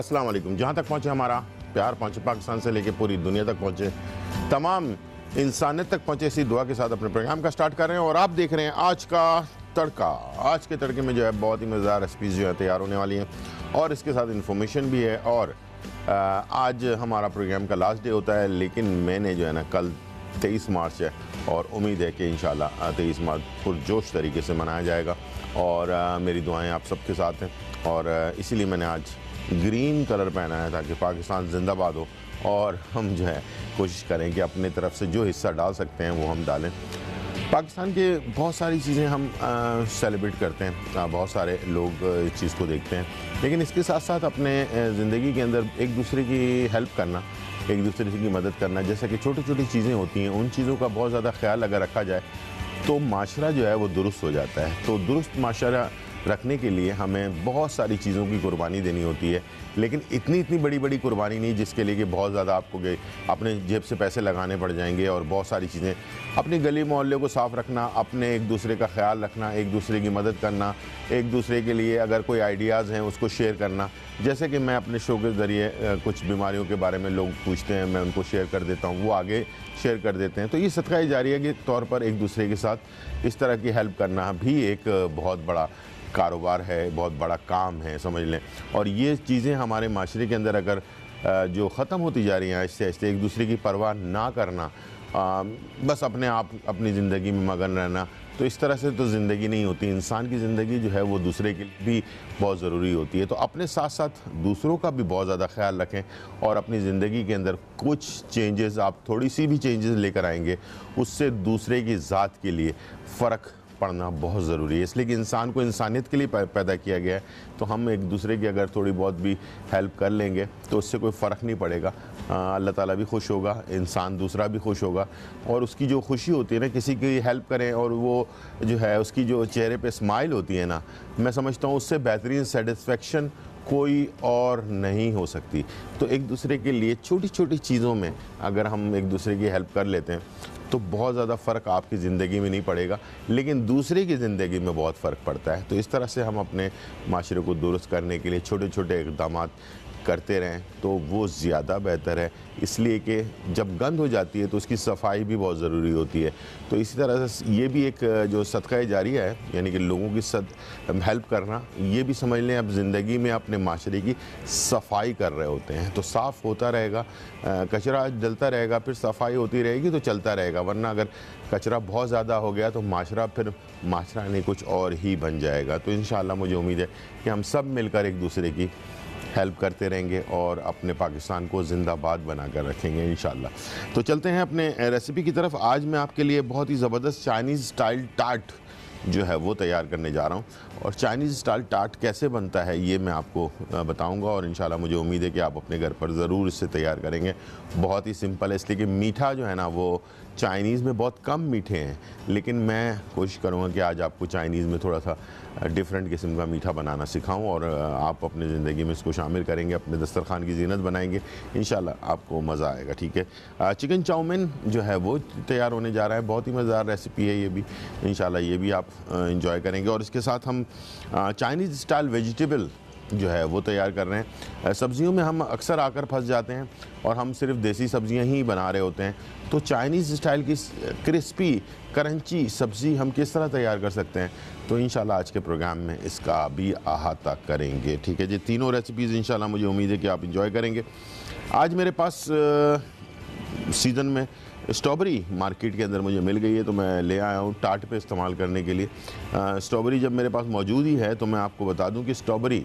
अस्सलाम वालेकुम। जहाँ तक पहुँचे हमारा प्यार पहुँचे, पाकिस्तान से लेकर पूरी दुनिया तक पहुँचे, तमाम इंसानियत तक पहुँचे, इसी दुआ के साथ अपने प्रोग्राम का स्टार्ट कर रहे हैं। और आप देख रहे हैं आज का तड़का। आज के तड़के में जो है बहुत ही मज़ेदार रेसिपीज़ जो है तैयार होने वाली हैं और इसके साथ इन्फॉर्मेशन भी है। और आज हमारा प्रोग्राम का लास्ट डे होता है, लेकिन मैंने जो है ना कल 23 मार्च है और उम्मीद है कि इंशाल्लाह 23 मार्च पुरजोश तरीके से मनाया जाएगा। और मेरी दुआएं आप सबके साथ हैं और इसीलिए मैंने आज ग्रीन कलर पहना है ताकि पाकिस्तान जिंदाबाद हो। और हम जो है कोशिश करें कि अपने तरफ से जो हिस्सा डाल सकते हैं वो हम डालें। पाकिस्तान के बहुत सारी चीज़ें हम सेलिब्रेट करते हैं, बहुत सारे लोग इस चीज़ को देखते हैं, लेकिन इसके साथ साथ अपने ज़िंदगी के अंदर एक दूसरे की हेल्प करना, एक दूसरे की मदद करना, जैसे कि छोटी छोटी चीज़ें होती हैं, उन चीज़ों का बहुत ज़्यादा ख्याल अगर रखा जाए तो माशरा जो है वो दुरुस्त हो जाता है। तो दुरुस्त माशरा रखने के लिए हमें बहुत सारी चीज़ों की कुर्बानी देनी होती है, लेकिन इतनी बड़ी कुर्बानी नहीं जिसके लिए कि बहुत ज़्यादा आपको अपने जेब से पैसे लगाने पड़ जाएंगे। और बहुत सारी चीज़ें, अपनी गली मोहल्ले को साफ़ रखना, अपने एक दूसरे का ख्याल रखना, एक दूसरे की मदद करना, एक दूसरे के लिए अगर कोई आइडियाज़ हैं उसको शेयर करना। जैसे कि मैं अपने शो के ज़रिए कुछ बीमारियों के बारे में लोग पूछते हैं, मैं उनको शेयर कर देता हूँ, वो आगे शेयर कर देते हैं। तो ये सदका जारिया के तौर पर एक दूसरे के साथ इस तरह की हेल्प करना भी एक बहुत बड़ा कारोबार है, बहुत बड़ा काम है, समझ लें। और ये चीज़ें हमारे माशरे के अंदर अगर जो ख़त्म होती जा रही हैं आहिस्ते आहिस्ते, एक दूसरे की परवाह ना करना, बस अपने आप अपनी ज़िंदगी में मगन रहना, तो इस तरह से तो ज़िंदगी नहीं होती। इंसान की ज़िंदगी जो है वो दूसरे के लिए भी बहुत ज़रूरी होती है। तो अपने साथ साथ दूसरों का भी बहुत ज़्यादा ख्याल रखें और अपनी ज़िंदगी के अंदर कुछ चेंजेस, आप थोड़ी सी भी चेंजेस लेकर आएंगे, उससे दूसरे की ज़ात के लिए फ़र्क पढ़ना बहुत ज़रूरी है। इसलिए कि इंसान को इंसानियत के लिए पैदा किया गया है, तो हम एक दूसरे की अगर थोड़ी बहुत भी हेल्प कर लेंगे तो उससे कोई फ़र्क नहीं पड़ेगा। अल्लाह ताला भी खुश होगा, इंसान दूसरा भी खुश होगा। और उसकी जो खुशी होती है ना, किसी की हेल्प करें और वो जो है उसकी जो चेहरे पे स्माइल होती है ना, मैं समझता हूँ उससे बेहतरीन सेटिस्फेक्शन कोई और नहीं हो सकती। तो एक दूसरे के लिए छोटी छोटी चीज़ों में अगर हम एक दूसरे की हेल्प कर लेते हैं तो बहुत ज़्यादा फ़र्क आपकी ज़िंदगी में नहीं पड़ेगा, लेकिन दूसरे की ज़िंदगी में बहुत फ़र्क पड़ता है। तो इस तरह से हम अपने माशरे को दुरुस्त करने के लिए छोटे छोटे इक़दाम करते रहें तो वो ज़्यादा बेहतर है। इसलिए कि जब गंद हो जाती है तो उसकी सफाई भी बहुत ज़रूरी होती है। तो इसी तरह से ये भी एक जो सदका जारिया है, यानी कि लोगों की हेल्प करना, ये भी समझ लें अब ज़िंदगी में अपने माशरे की सफाई कर रहे होते हैं। तो साफ़ होता रहेगा, कचरा जलता रहेगा, फिर सफाई होती रहेगी तो चलता रहेगा। वरना अगर कचरा बहुत ज़्यादा हो गया तो माशरा फिर माशरा नहीं कुछ और ही बन जाएगा। तो इंशाअल्लाह मुझे उम्मीद है कि हम सब मिलकर एक दूसरे की हेल्प करते रहेंगे और अपने पाकिस्तान को ज़िंदाबाद बनाकर रखेंगे इंशाल्लाह। तो चलते हैं अपने रेसिपी की तरफ। आज मैं आपके लिए बहुत ही ज़बरदस्त चाइनीज़ स्टाइल टार्ट जो है वो तैयार करने जा रहा हूँ। और चाइनीज़ स्टाइल टार्ट कैसे बनता है ये मैं आपको बताऊँगा और इंशाल्लाह मुझे उम्मीद है कि आप अपने घर पर ज़रूर इसे तैयार करेंगे। बहुत ही सिंपल है, इसलिए कि मीठा जो है ना वो चाइनीज़ में बहुत कम मीठे हैं, लेकिन मैं कोशिश करूँगा कि आज आपको चाइनीज़ में थोड़ा सा डिफरेंट किस्म का मीठा बनाना सिखाऊं और आप अपनी ज़िंदगी में इसको शामिल करेंगे, अपने दस्तरखान की ज़ीनत बनाएंगे, इंशाल्लाह आपको मज़ा आएगा। ठीक है, चिकन चाउमीन जो है वो तैयार होने जा रहा है। बहुत ही मज़ेदार रेसिपी है ये भी, इंशाल्लाह ये भी आप इंजॉय करेंगे। और इसके साथ हम चाइनीज़ स्टाइल वेजिटेबल जो है वो तैयार कर रहे हैं। सब्ज़ियों में हम अक्सर आकर फंस जाते हैं और हम सिर्फ देसी सब्ज़ियां ही बना रहे होते हैं। तो चाइनीज़ स्टाइल की क्रिस्पी क्रंची सब्ज़ी हम किस तरह तैयार कर सकते हैं, तो इंशाल्लाह आज के प्रोग्राम में इसका भी अहाता करेंगे। ठीक है जी, तीनों रेसिपीज़ इंशाल्लाह मुझे उम्मीद है कि आप इंजॉय करेंगे। आज मेरे पास सीज़न में स्ट्रॉबेरी मार्केट के अंदर मुझे मिल गई है, तो मैं ले आया हूँ टार्ट पे इस्तेमाल करने के लिए। स्ट्रॉबेरी जब मेरे पास मौजूद ही है तो मैं आपको बता दूँ कि स्ट्रॉबेरी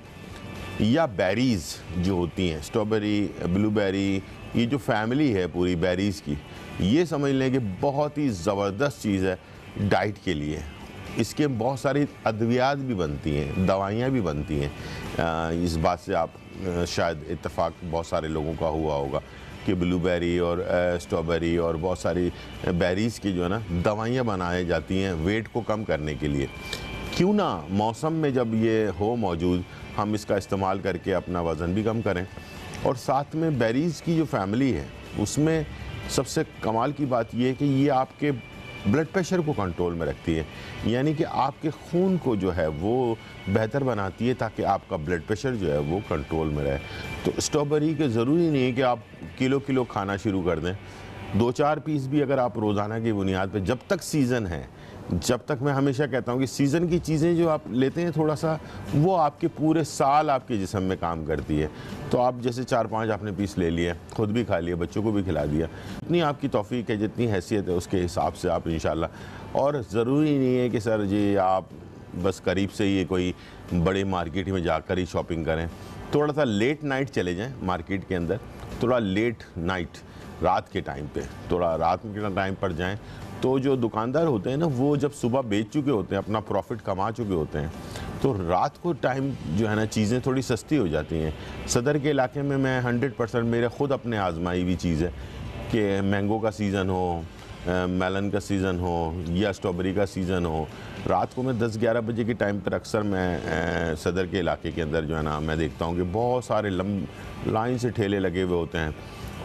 या बेरीज़ जो होती हैं, स्ट्रॉबेरी, ब्लूबेरी, ये जो फैमिली है पूरी बेरीज़ की, ये समझ लें कि बहुत ही ज़बरदस्त चीज़ है डाइट के लिए। इसके बहुत सारी अद्वियात भी बनती हैं, दवाइयाँ भी बनती हैं। इस बात से आप शायद इत्तेफाक बहुत सारे लोगों का हुआ होगा कि ब्लूबेरी और स्ट्रॉबेरी और बहुत सारी बेरीज़ की जो है ना दवाइयाँ बनाई जाती हैं वेट को कम करने के लिए। क्यों ना मौसम में जब ये हो मौजूद, हम इसका इस्तेमाल करके अपना वज़न भी कम करें। और साथ में बेरीज़ की जो फैमिली है उसमें सबसे कमाल की बात ये है कि ये आपके ब्लड प्रेशर को कंट्रोल में रखती है, यानी कि आपके खून को जो है वो बेहतर बनाती है ताकि आपका ब्लड प्रेशर जो है वो कंट्रोल में रहे। तो स्ट्रॉबेरी के ज़रूरी नहीं है कि आप किलो किलो खाना शुरू कर दें, 2-4 पीस भी अगर आप रोज़ाना की बुनियाद पे, जब तक सीज़न है, जब तक, मैं हमेशा कहता हूँ कि सीज़न की चीज़ें जो आप लेते हैं थोड़ा सा, वो आपके पूरे साल आपके जिस्म में काम करती है। तो आप जैसे 4-5 आपने पीस ले लिए, खुद भी खा लिया, बच्चों को भी खिला दिया, जितनी आपकी तौफीक है, जितनी हैसियत है, उसके हिसाब से आप इंशाल्लाह। और ज़रूरी नहीं है कि सर जी आप बस करीब से ये कोई बड़े मार्केट में जाकर ही शॉपिंग करें, थोड़ा सा लेट नाइट चले जाएं मार्केट के अंदर, थोड़ा लेट नाइट, रात के टाइम पे, थोड़ा रात के टाइम पर जाएं, तो जो दुकानदार होते हैं ना, वो जब सुबह बेच चुके होते हैं, अपना प्रॉफिट कमा चुके होते हैं, तो रात को टाइम जो है ना चीज़ें थोड़ी सस्ती हो जाती हैं। सदर के इलाके में मैं 100% मेरे ख़ुद अपने आजमाई हुई चीज़ है कि मैंगो का सीज़न हो, मेलन का सीज़न हो या स्ट्रॉबेरी का सीज़न हो, रात को मैं 10-11 बजे के टाइम पर अक्सर मैं सदर के इलाके के अंदर जो है ना, मैं देखता हूँ कि बहुत सारे लाइन से ठेले लगे हुए होते हैं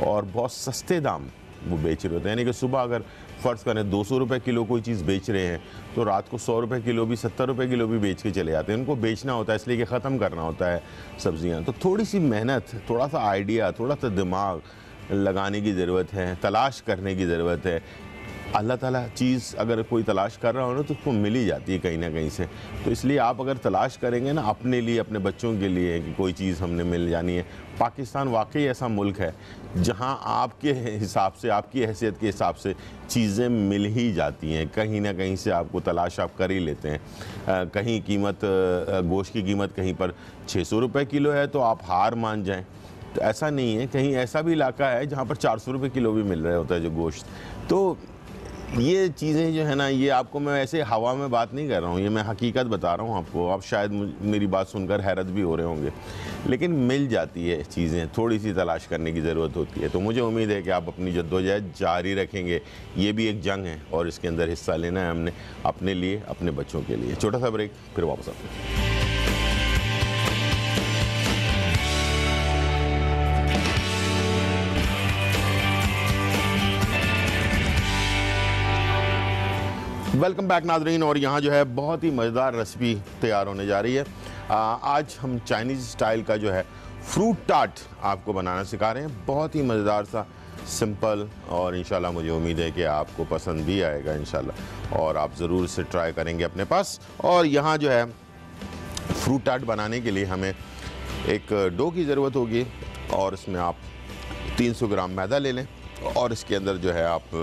और बहुत सस्ते दाम वो बेच रहे होते हैं। यानी कि सुबह अगर फ़र्ज़ करें 200 रुपये किलो कोई चीज़ बेच रहे हैं, तो रात को 100 रुपये किलो भी, 70 रुपये किलो भी बेच के चले जाते हैं। उनको बेचना होता है इसलिए कि ख़त्म करना होता है सब्ज़ियाँ। तो थोड़ी सी मेहनत, थोड़ा सा आइडिया, थोड़ा सा दिमाग लगाने की ज़रूरत है, तलाश करने की ज़रूरत है। अल्लाह ताला चीज़ अगर कोई तलाश कर रहा हो ना, तो उसको मिल ही जाती है कहीं ना कहीं से। तो इसलिए आप अगर तलाश करेंगे ना अपने लिए, अपने बच्चों के लिए, कि कोई चीज़ हमने मिल जानी है। पाकिस्तान वाकई ऐसा मुल्क है जहां आपके हिसाब से, आपकी हैसियत के हिसाब से चीज़ें मिल ही जाती हैं, कहीं ना कहीं से आपको तलाश आप कर ही लेते हैं। कहीं कीमत, गोश्त की कीमत कहीं पर 600 रुपये किलो है तो आप हार मान जाएँ, तो ऐसा नहीं है। कहीं ऐसा भी इलाका है जहाँ पर 400 रुपये किलो भी मिल रहा होता है जो गोश्त। तो ये चीज़ें जो है ना, ये आपको मैं ऐसे हवा में बात नहीं कर रहा हूँ, ये मैं हकीकत बता रहा हूँ आपको। आप शायद मेरी बात सुनकर हैरत भी हो रहे होंगे, लेकिन मिल जाती है चीज़ें, थोड़ी सी तलाश करने की ज़रूरत होती है। तो मुझे उम्मीद है कि आप अपनी जद्दोजहद जारी रखेंगे। ये भी एक जंग है और इसके अंदर हिस्सा लेना है हमने, अपने लिए, अपने बच्चों के लिए। छोटा सा ब्रेक, फिर वापस आते हैं। वेलकम बैक नाज़रीन। और यहाँ जो है बहुत ही मज़ेदार रेसिपी तैयार होने जा रही है। आज हम चाइनीज़ स्टाइल का जो है फ्रूट टार्ट आपको बनाना सिखा रहे हैं। बहुत ही मज़ेदार सा, सिंपल, और इंशाल्लाह मुझे उम्मीद है कि आपको पसंद भी आएगा इंशाल्लाह, और आप ज़रूर इसे ट्राई करेंगे अपने पास। और यहाँ जो है फ्रूट टार्ट बनाने के लिए हमें एक डो की ज़रूरत होगी, और इसमें आप 300 ग्राम मैदा ले लें, और इसके अंदर जो है आप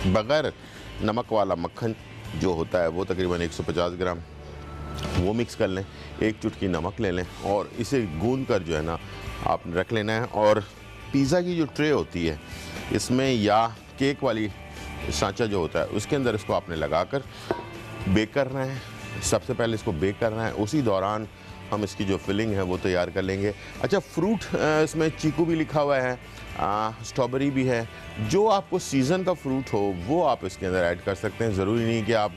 बग़ैर नमक वाला मक्खन जो होता है वो तकरीबन 150 ग्राम वो मिक्स कर लें, एक चुटकी नमक ले लें, और इसे गूंद कर जो है ना आप रख लेना है। और पिज़्ज़ा की जो ट्रे होती है, इसमें या केक वाली सांचा जो होता है, उसके अंदर इसको आपने लगाकर बेक करना है। सबसे पहले इसको बेक करना है, उसी दौरान हम इसकी जो फिलिंग है वो तैयार कर लेंगे। अच्छा, फ्रूट इसमें चीकू भी लिखा हुआ है, स्ट्रॉबेरी भी है। जो आपको सीज़न का फ्रूट हो वो आप इसके अंदर ऐड कर सकते हैं। ज़रूरी नहीं कि आप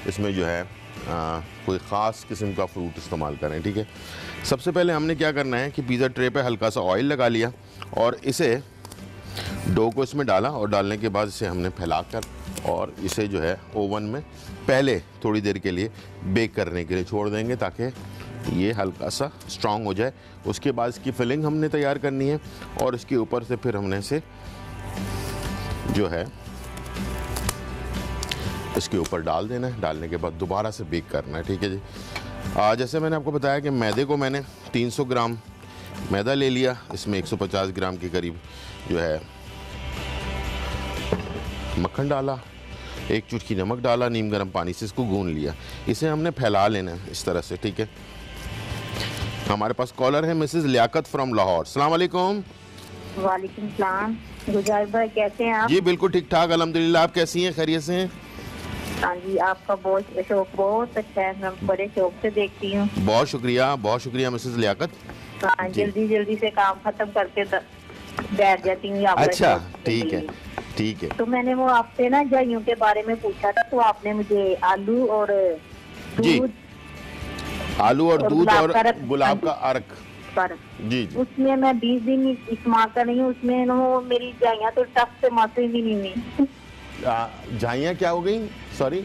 इसमें जो है कोई ख़ास किस्म का फ्रूट इस्तेमाल करें, ठीक है। सबसे पहले हमने क्या करना है कि पिज़्ज़ा ट्रे पे हल्का सा ऑयल लगा लिया, और इसे डो को इसमें डाला, और डालने के बाद इसे हमने फैलाकर और इसे जो है ओवन में पहले थोड़ी देर के लिए बेक करने के लिए छोड़ देंगे, ताकि ये हल्का सा स्ट्रॉन्ग हो जाए। उसके बाद इसकी फिलिंग हमने तैयार करनी है, और इसके ऊपर से फिर हमने इसे जो है इसके ऊपर डाल देना है। डालने के बाद दोबारा से बेक करना है, ठीक है जी। जैसे मैंने आपको बताया कि मैदे को मैंने 300 ग्राम मैदा ले लिया, इसमें 150 ग्राम के करीब जो है मक्खन डाला, एक चुटकी नमक डाला, नीम गर्म पानी से इसको गूंद लिया। इसे हमने फैला लेना है इस तरह से, ठीक है। हमारे पास कॉलर है मिसेस लियाकत फ्रॉम लाहौर। अस्सलाम वालेकुम। वालेकुम सलाम। गुजार भाई कैसे हैं आप? जी बिल्कुल ठीक ठाक अल्हम्दुलिल्लाह। आप कैसी हैं, खैरियत से हैं? हाँ जी, आपका बहुत शौक बहुत अच्छा है, मैं बड़े शौक से देखती हूँ। बहुत शुक्रिया मिसेस लियाकत। हाँ, जल्दी जल्दी से काम खत्म करके बैठ जाती हूँ। अच्छा, ठीक है ठीक है। तो मैंने वो आपसे ना जाइयों के बारे में पूछा था, तो आपने मुझे आलू और दूध और गुलाब का अर्क जी जी, उसमें मैं 20 दिन इस्तेमाल कर रही हूँ। उसमें वो मेरी जाइयाँ तो टफ से मासूम भी नहीं हुई। जाइयाँ क्या हो गई? सॉरी,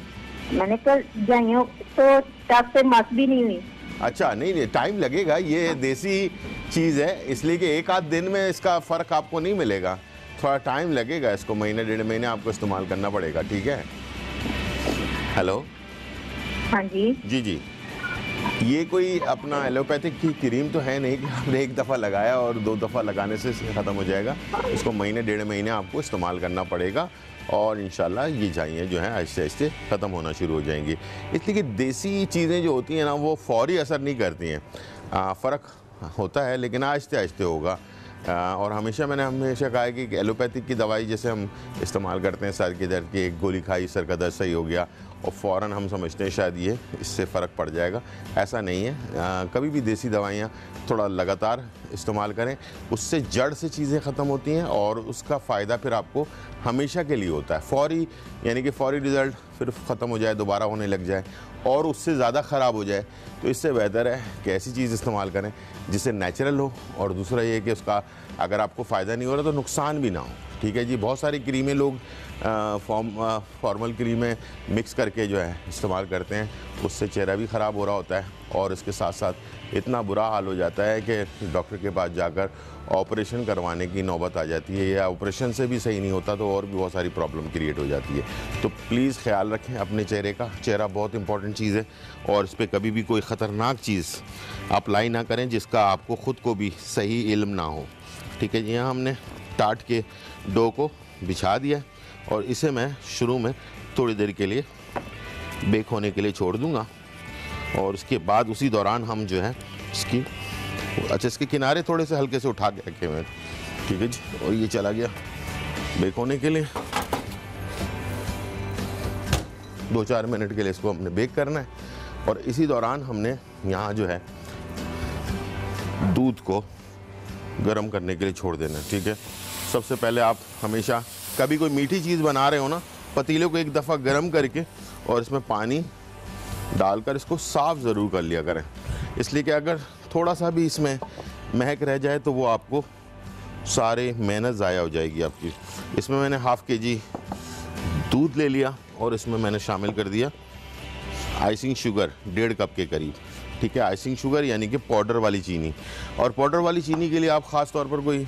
मैंने कल जाइयों तो टफ से मस भी नहीं हुई। अच्छा, नहीं नहीं, टाइम लगेगा, ये देसी चीज़ है, इसलिए कि एक आध दिन में इसका फ़र्क आपको नहीं मिलेगा, थोड़ा टाइम लगेगा, इसको महीने डेढ़ महीने आपको इस्तेमाल करना पड़ेगा, ठीक है। हेलो, हाँ जी जी जी, ये कोई अपना एलोपैथिक की क्रीम तो है नहीं कि आपने एक दफ़ा लगाया और 2 दफ़ा लगाने से ख़त्म हो जाएगा, इसको महीने डेढ़ महीने आपको इस्तेमाल करना पड़ेगा और इंशाल्लाह ये झाइयाँ जो हैं आहिस्ते आहिस्ते ख़त्म होना शुरू हो जाएंगी। इसलिए कि देसी चीज़ें जो होती हैं ना वो फ़ौरी असर नहीं करती हैं, फ़र्क होता है लेकिन आहिस्ते आहिस्ते होगा। और मैंने हमेशा कहा है कि एलोपैथिक की दवाई जैसे हम इस्तेमाल करते हैं, सर के दर्द की एक गोली खाई, सर का दर्द सही हो गया और फ़ौरन हम समझते हैं शायद ये इससे फ़र्क पड़ जाएगा, ऐसा नहीं है। कभी भी देसी दवाइयाँ थोड़ा लगातार इस्तेमाल करें, उससे जड़ से चीज़ें ख़त्म होती हैं और उसका फ़ायदा फिर आपको हमेशा के लिए होता है। फ़ौरी यानी कि फ़ौरी रिज़ल्ट फिर ख़त्म हो जाए, दोबारा होने लग जाए और उससे ज़्यादा ख़राब हो जाए, तो इससे बेहतर है कि ऐसी चीज़ इस्तेमाल करें जिससे नेचुरल हो और दूसरा ये कि उसका अगर आपको फ़ायदा नहीं हो रहा तो नुकसान भी ना हो, ठीक है जी। बहुत सारी क्रीमें लोग फॉर्मल क्रीमें मिक्स करके जो है इस्तेमाल करते हैं, उससे चेहरा भी ख़राब हो रहा होता है और इसके साथ साथ इतना बुरा हाल हो जाता है कि डॉक्टर के पास जाकर ऑपरेशन करवाने की नौबत आ जाती है, या ऑपरेशन से भी सही नहीं होता तो और भी बहुत सारी प्रॉब्लम क्रिएट हो जाती है। तो प्लीज़ ख्याल रखें अपने चेहरे का, चेहरा बहुत इंपॉर्टेंट चीज़ है और इस पर कभी भी कोई ख़तरनाक चीज़ अप्लाई ना करें जिसका आपको ख़ुद को भी सही इल्म ना हो, ठीक है जी। यहाँ हमने टाट के डो को बिछा दिया और इसे मैं शुरू में थोड़ी देर के लिए बेक होने के लिए छोड़ दूंगा और उसके बाद उसी दौरान हम जो है इसकी इसके किनारे थोड़े से हल्के से उठा के रखे हुए हैं, ठीक है जी। और ये चला गया बेक होने के लिए, 2-4 मिनट के लिए इसको हमने बेक करना है और इसी दौरान हमने यहाँ जो है दूध को गर्म करने के लिए छोड़ देना है, ठीक है। सबसे पहले आप हमेशा कभी कोई मीठी चीज़ बना रहे हो ना, पतीले को एक दफ़ा गर्म करके और इसमें पानी डालकर इसको साफ़ ज़रूर कर लिया करें, इसलिए कि अगर थोड़ा सा भी इसमें महक रह जाए तो वो आपको सारे मेहनत ज़ाया हो जाएगी आपकी। इसमें मैंने हाफ़ kg दूध ले लिया और इसमें मैंने शामिल कर दिया आइसिंग शुगर 1.5 कप के करीब, ठीक है। आइसिंग शुगर यानी कि पाउडर वाली चीनी, और पाउडर वाली चीनी के लिए आप ख़ास तौर पर कोई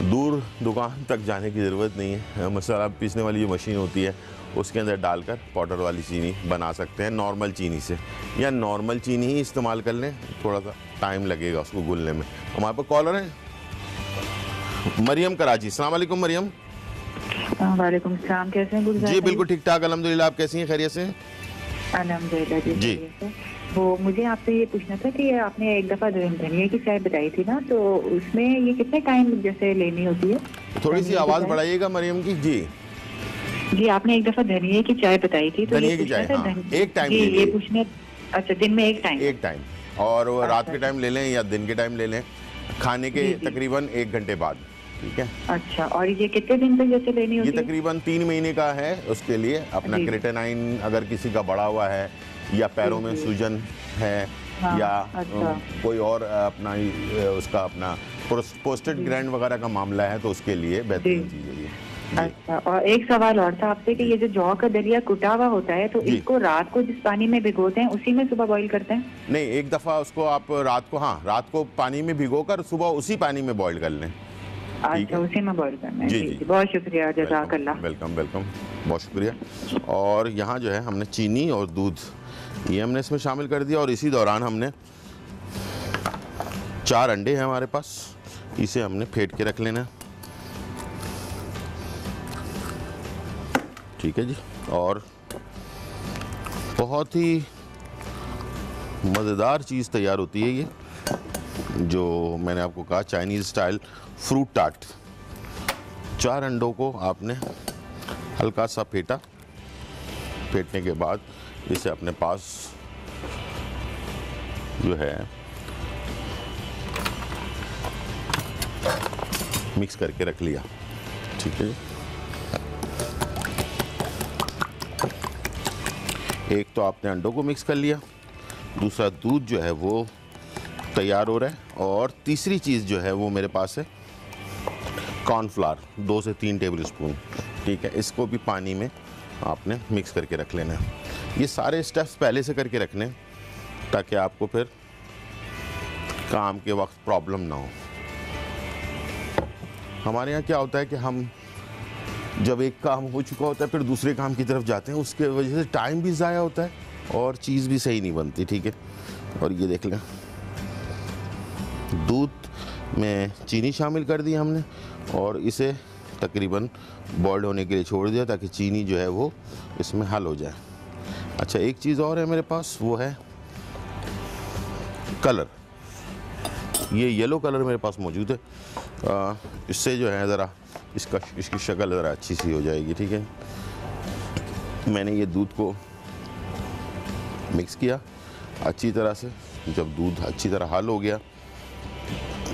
दूर दुकान तक जाने की ज़रूरत नहीं है, मसाला पीसने वाली जो मशीन होती है उसके अंदर डालकर पाउडर वाली चीनी बना सकते हैं नॉर्मल चीनी से, या नॉर्मल चीनी ही इस्तेमाल कर लें, थोड़ा सा टाइम लगेगा उसको घुलने में। हमारे पास कॉलर है मरियम कराची। अस्सलाम वालेकुम मरियम। वालेकुम सलाम, कैसे हैं गुलजार जी भाई? बिल्कुल ठीक ठाक अल्हम्दुलिल्लाह, आप कैसी हैं, खैरियत से हैं? अल्हम्दुलिल्लाह जी। जी। खैरियत से। वो मुझे आपसे ये पूछना था कि आपने एक दफ़ा धनिया की चाय बताई थी ना, तो उसमें ये कितने टाइम जैसे लेनी होती है? थोड़ी सी धनिया की आवाज़ चाय? बढ़ाइएगा मरियम की। जी जी, आपने एक दफ़ा धनिया की चाय बताई थी, तो धनिया ये की पूछना चाय, था हाँ, एक टाइम जी, ले ये लिए। पूछने। अच्छा, दिन में एक टाइम? एक टाइम, और वो रात के अच्छा। टाइम ले लें या दिन के टाइम ले लें, खाने के जी, जी। तकरीबन 1 घंटे बाद, ठीक है। अच्छा, और ये कितने दिन तक जैसे लेनी ये होती है? तकरीबन 3 महीने का है, उसके लिए अपना जी। क्रेटेनाइन अगर किसी का बढ़ा हुआ है या पैरों में जी। सूजन है, हाँ, या अच्छा। कोई और अपना उसका अपना पोस्टेड ग्रैंड वगैरह का मामला है तो उसके लिए बेहतरीन जी। चीज़ है ये। जी। अच्छा, और एक सवाल और था आपसे कि ये जो जौ का दलिया कुटा हुआ होता है, तो जी। इसको रात को जिस पानी में भिगोते हैं उसी में सुबह बॉईल करते हैं? नहीं, एक दफ़ा उसको आप रात को, हाँ, रात को पानी में भिगोकर सुबह उसी पानी में बॉईल कर लें। ठीक अच्छा, है। उसी में बॉईल करना है। जी, जी जी। जी, बहुत शुक्रिया, जज़ाकल्लाह। वेलकम वेलकम, बहुत शुक्रिया। और यहाँ जो है हमने चीनी और दूध ये हमने इसमें शामिल कर दिया और इसी दौरान हमने 4 अंडे हैं हमारे पास, इसे हमने फेंट के रख लेना है, ठीक है जी। और बहुत ही मज़ेदार चीज़ तैयार होती है ये, जो मैंने आपको कहा चाइनीज़ स्टाइल फ्रूट टार्ट। 4 अंडों को आपने हल्का सा फेंटा, फेंटने के बाद इसे अपने पास जो है मिक्स करके रख लिया, ठीक है। एक तो आपने अंडों को मिक्स कर लिया, दूसरा दूध जो है वो तैयार हो रहा है, और तीसरी चीज़ जो है वो मेरे पास है कॉर्नफ्लावर 2 से 3 टेबल स्पून, ठीक है। इसको भी पानी में आपने मिक्स करके रख लेना है। ये सारे स्टेप्स पहले से करके रखने, ताकि आपको फिर काम के वक्त प्रॉब्लम ना हो। हमारे यहाँ क्या होता है कि हम जब एक काम हो चुका होता है फिर दूसरे काम की तरफ जाते हैं, उसके वजह से टाइम भी ज़ाया होता है और चीज़ भी सही नहीं बनती, ठीक है। और ये देख लें, दूध में चीनी शामिल कर दी हमने और इसे तकरीबन बॉइल्ड होने के लिए छोड़ दिया ताकि चीनी जो है वो इसमें हल हो जाए। अच्छा, एक चीज़ और है मेरे पास, वो है कलर। ये येलो कलर मेरे पास मौजूद है, इससे जो है ज़रा इसकी शक्ल ज़रा अच्छी सी हो जाएगी, ठीक है। मैंने ये दूध को मिक्स किया अच्छी तरह से। जब दूध अच्छी तरह हल हो गया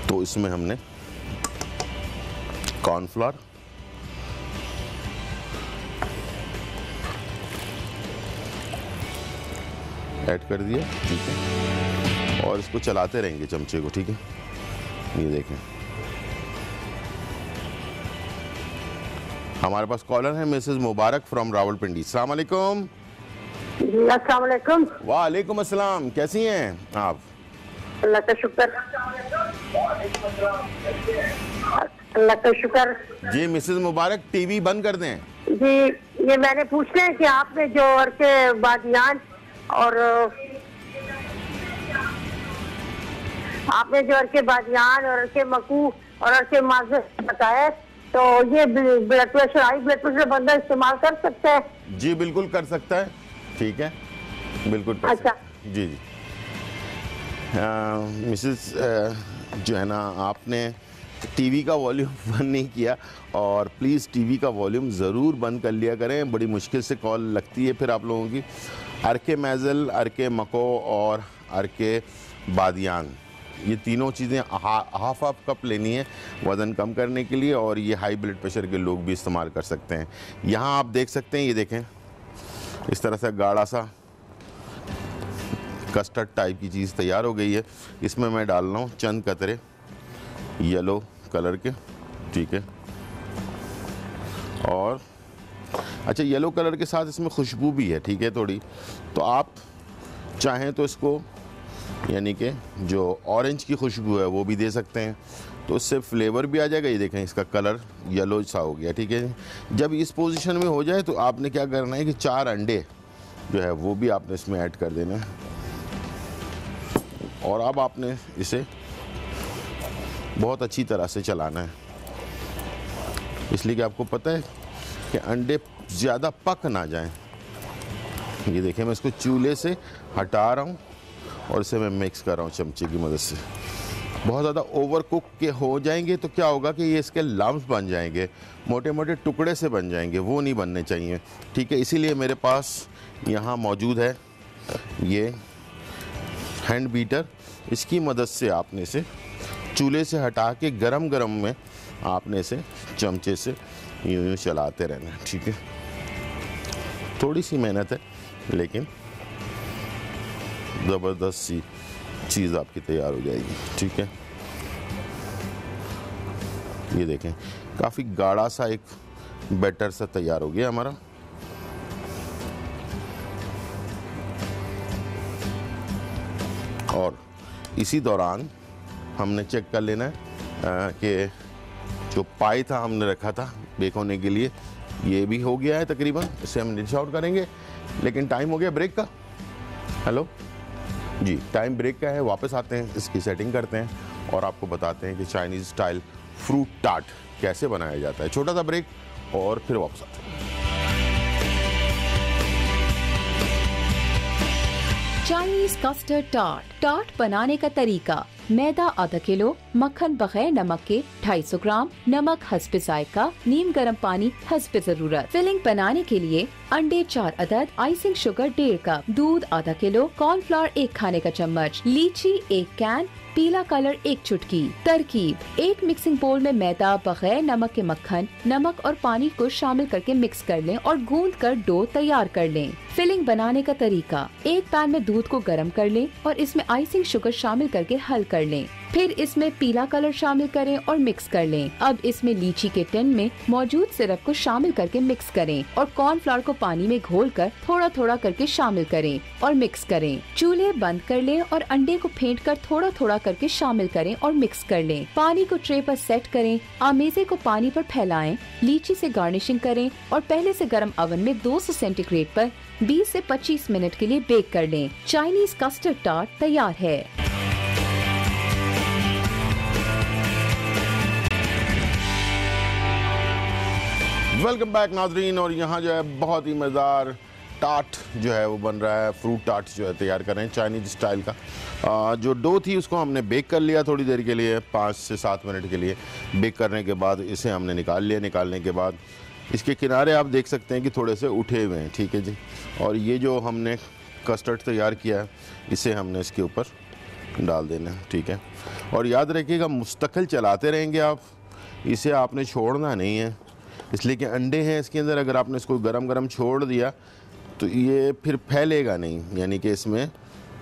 तो इसमें हमने कॉर्नफ्लोर, ऐड कर दिया, ठीक है। और इसको चलाते रहेंगे चमचे को, ठीक है। ये देखें, हमारे पास कॉलर है मिसेस मुबारक फ्रॉम रावलपिंडी। अस्सलाम वालेकुम। अस्सलाम वालेकुम। वालेकुम अस्सलाम, कैसी हैं आप? अल्लाह का शुक्र, अल्लाह का शुक्र। जी मिसेस मुबारक, टीवी बंद कर दें। जी, ये मैंने पूछना है कि आपने जो अर्के बादियान और अर्के मकू और अर्के माज़ बताया, तो ये blood pressure, high blood pressure बंदा इस्तेमाल कर सकता है? जी बिल्कुल कर सकता है, ठीक है, बिल्कुल कर अच्छा। सकता है। जी जी मिसेस जो है ना, आपने टीवी का वॉल्यूम बंद नहीं किया और प्लीज़ टीवी का वॉल्यूम ज़रूर बंद कर लिया करें, बड़ी मुश्किल से कॉल लगती है फिर आप लोगों की। अर्के मैज़ल, अर्के मको और अर्के बादियान, ये तीनों चीज़ें हाफ कप लेनी है वज़न कम करने के लिए, और ये हाई ब्लड प्रेशर के लोग भी इस्तेमाल कर सकते हैं। यहाँ आप देख सकते हैं, ये देखें इस तरह से गाढ़ा सा कस्टर्ड टाइप की चीज़ तैयार हो गई है। इसमें मैं डाल रहा हूँ चंद कतरे येलो कलर के, ठीक है। और अच्छा, येलो कलर के साथ इसमें खुशबू भी है, ठीक है, थोड़ी, तो आप चाहें तो इसको यानी कि जो ऑरेंज की खुशबू है वो भी दे सकते हैं, तो उससे फ्लेवर भी आ जाएगा। ये देखें, इसका कलर येलो सा हो गया, ठीक है। जब इस पोजीशन में हो जाए तो आपने क्या करना है कि 4 अंडे जो है वो भी आपने इसमें ऐड कर देना है, और अब आपने इसे बहुत अच्छी तरह से चलाना है, इसलिए कि आपको पता है कि अंडे ज़्यादा पक ना जाएं। ये देखें, मैं इसको चूल्हे से हटा रहा हूँ और इसे मैं मिक्स कर रहा हूँ चमचे की मदद से। बहुत ज़्यादा ओवर कुक के हो जाएंगे तो क्या होगा कि ये इसके लम्स बन जाएंगे, मोटे मोटे टुकड़े से बन जाएंगे, वो नहीं बनने चाहिए, ठीक है। इसीलिए मेरे पास यहाँ मौजूद है ये हैंड बीटर, इसकी मदद से आपने इसे चूल्हे से हटा के गरम गरम में आपने इसे चमचे से यूँ यूँ चलाते रहना है, ठीक है। थोड़ी सी मेहनत है लेकिन ज़बरदस्त सी चीज़ आपकी तैयार हो जाएगी, ठीक है। ये देखें, काफ़ी गाढ़ा सा एक बैटर सा तैयार हो गया हमारा। और इसी दौरान हमने चेक कर लेना है कि जो पाई था हमने रखा था बेक होने के लिए, ये भी हो गया है तकरीबन। इसे हम डिश आउट करेंगे, लेकिन टाइम हो गया ब्रेक का। हेलो जी, टाइम ब्रेक का है, वापस आते हैं, इसकी सेटिंग करते हैं और आपको बताते हैं कि चाइनीज़ स्टाइल फ्रूट टार्ट कैसे बनाया जाता है। छोटा सा ब्रेक और फिर वापस आते हैं। चाइनीज कस्टर्ड टार्ट बनाने का तरीका: मैदा आधा किलो, मक्खन बगैर नमक के 250 ग्राम, नमक हस्बे जायका, नीम गर्म पानी हस्बे जरूरत। फिलिंग बनाने के लिए अंडे 4 अदद, आइसिंग शुगर 1.5 कप, दूध आधा किलो, कॉर्नफ्लोर 1 खाने का चम्मच, लीची 1 कैन, पीला कलर 1 चुटकी। तरकीब: एक मिक्सिंग बोल में मैदा बगैर नमक के मक्खन, नमक और पानी को शामिल करके मिक्स कर लें और गूंद कर डो तैयार कर लें। फिलिंग बनाने का तरीका। एक पैन में दूध को गर्म कर लें और इसमें आइसिंग शुगर शामिल करके हल कर लें। फिर इसमें पीला कलर शामिल करें और मिक्स कर लें। अब इसमें लीची के टिन में मौजूद सिरप को शामिल करके मिक्स करें और कॉर्नफ्लोर को पानी में घोलकर थोड़ा थोड़ा करके शामिल करें और मिक्स करें। चूल्हे बंद कर लें और अंडे को फेंटकर थोड़ा थोड़ा करके शामिल करें और मिक्स कर लें। पानी को ट्रे पर सेट करें। आमेज़े को पानी पर फैलाएं, लीची से गार्निशिंग करें और पहले से गर्म ओवन में 200 सेंटीग्रेड पर 20 से 25 मिनट के लिए बेक कर लें। चाइनीज कस्टर्ड टार्ट तैयार है। वेलकम बैक नाजरीन। और यहाँ जो है बहुत ही मज़ेदार टार्ट जो है वो बन रहा है। फ्रूट टार्ट जो है तैयार कर रहे हैं चाइनीज स्टाइल का। जो डो थी उसको हमने बेक कर लिया थोड़ी देर के लिए, 5 से 7 मिनट के लिए। बेक करने के बाद इसे हमने निकाल लिया। निकालने के बाद इसके किनारे आप देख सकते हैं कि थोड़े से उठे हुए हैं, ठीक है जी। और ये जो हमने कस्टर्ड तैयार किया है इसे हमने इसके ऊपर डाल देना है, ठीक है। और याद रखिएगा मुस्तकिल चलाते रहेंगे आप, इसे आपने छोड़ना नहीं है, इसलिए कि अंडे हैं इसके अंदर। अगर आपने इसको गरम गरम छोड़ दिया तो ये फिर फैलेगा नहीं, यानी कि इसमें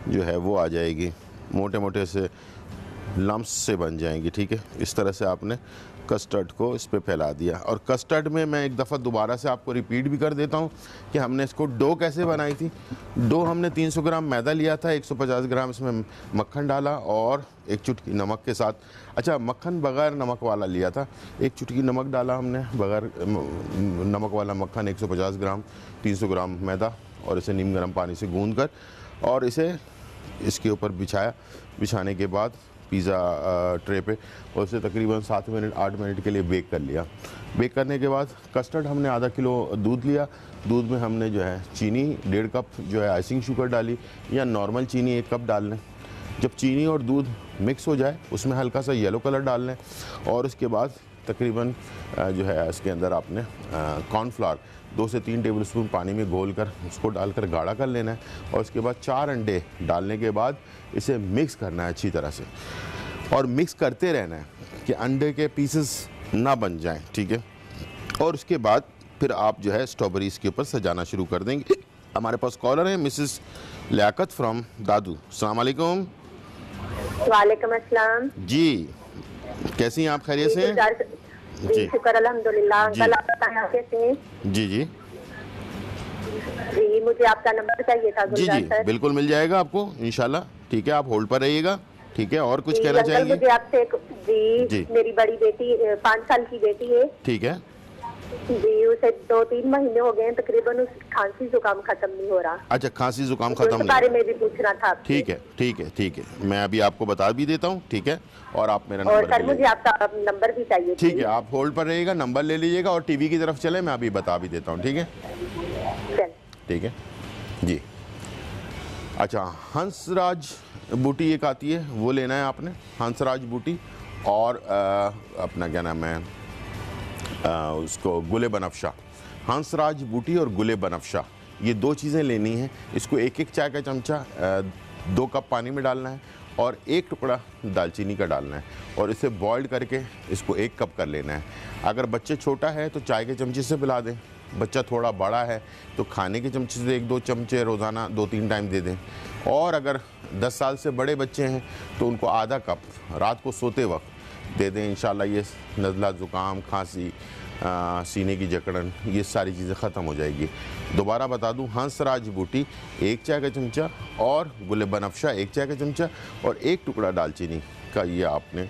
जो है वो आ जाएगी, मोटे मोटे से लम्स से बन जाएंगी, ठीक है। इस तरह से आपने कस्टर्ड को इस पे फैला दिया। और कस्टर्ड में मैं एक दफ़ा दोबारा से आपको रिपीट भी कर देता हूँ कि हमने इसको डो कैसे बनाई थी। डो हमने 300 ग्राम मैदा लिया था, 150 ग्राम इसमें मक्खन डाला और एक चुटकी नमक के साथ, अच्छा मक्खन बग़ैर नमक वाला लिया था, एक चुटकी नमक डाला हमने, बग़ैर नमक वाला मक्खन 150 ग्राम, 300 ग्राम मैदा, और इसे नीम गर्म पानी से गूँध कर और इसे इसके ऊपर बिछाया। बिछाने के बाद पिज़्ज़ा ट्रे पे और उसे तकरीबन 7 मिनट 8 मिनट के लिए बेक कर लिया। बेक करने के बाद कस्टर्ड हमने आधा किलो दूध लिया। दूध में हमने जो है चीनी 1.5 कप जो है आइसिंग शुगर डाली, या नॉर्मल चीनी 1 कप डाल लें। जब चीनी और दूध मिक्स हो जाए उसमें हल्का सा येलो कलर डाल लें और उसके बाद तकरीबन जो है इसके अंदर आपने कॉर्नफ्लावर 2 से 3 टेबल स्पून पानी में घोल कर उसको डालकर गाढ़ा कर लेना है। और उसके बाद 4 अंडे डालने के बाद इसे मिक्स करना है अच्छी तरह से, और मिक्स करते रहना है कि अंडे के पीसेस ना बन जाएं, ठीक है। और उसके बाद फिर आप जो है स्ट्रॉबेरी इसके ऊपर सजाना शुरू कर देंगे। हमारे पास कॉलर है मिसेस लियाकत फ्रॉम दादू। अस्सलाम वालेकुम। वालेकुम अस्सलाम जी, कैसी हैं आप? खैरियत से हैं? जी शुक्र अल्हम्दुलिल्लाह। अंकल आप बताएं आप कैसे हैं? जी जी जी मुझे आपका नंबर चाहिए था। जी जी सर बिल्कुल मिल जाएगा आपको इंशाल्लाह, ठीक है। आप होल्ड पर रहिएगा, ठीक है। और कुछ जी, कहना अंकल चाहेंगे? मुझे आपसे जी मेरी बड़ी बेटी 5 साल की बेटी है, ठीक है जी उसे 2-3 महीने हो गए हैं तकरीबन, उसकी खांसी जुकाम खत्म नहीं हो रहा। अच्छा, खांसी जुकाम तो खत्म इस नहीं? बारे में भी पूछना था आपसे। ठीक है ठीक है ठीक है, मैं अभी आपको बता भी देता हूँ, ठीक है। और आप मेरा और नंबर सर ले मुझे लीजिए। आपका नंबर भी चाहिए। ठीक है, आप होल्ड पर रहिएगा, नंबर ले लीजिएगा और टीवी की तरफ चले, मैं अभी बता भी देता हूँ, ठीक है। चल ठीक है जी। अच्छा, हंसराज बूटी एक आती है, वो लेना है आपने, हंसराज बूटी। और अपना क्या नाम है उसको, गुले बनफशा। हंसराज बूटी और गुले बनफशा, ये 2 चीज़ें लेनी हैं। इसको 1-1 चाय का चमचा 2 कप पानी में डालना है और 1 टुकड़ा दालचीनी का डालना है और इसे बॉइल्ड करके इसको 1 कप कर लेना है। अगर बच्चे छोटा है तो चाय के चमचे से पिला दें, बच्चा थोड़ा बड़ा है तो खाने के चमचे से 1-2 चमचे रोज़ाना 2-3 टाइम दे दें। और अगर 10 साल से बड़े बच्चे हैं तो उनको आधा कप रात को सोते वक्त दे दें। इंशाल्लाह ये नज़ला, ज़ुकाम, खांसी, सीने की जकड़न, ये सारी चीज़ें ख़त्म हो जाएगी। दोबारा बता दूं, हंसराज बूटी 1 चाय का चमचा और गुले बनफशा 1 चाय का चमचा और 1 टुकड़ा दालचीनी का ये आपने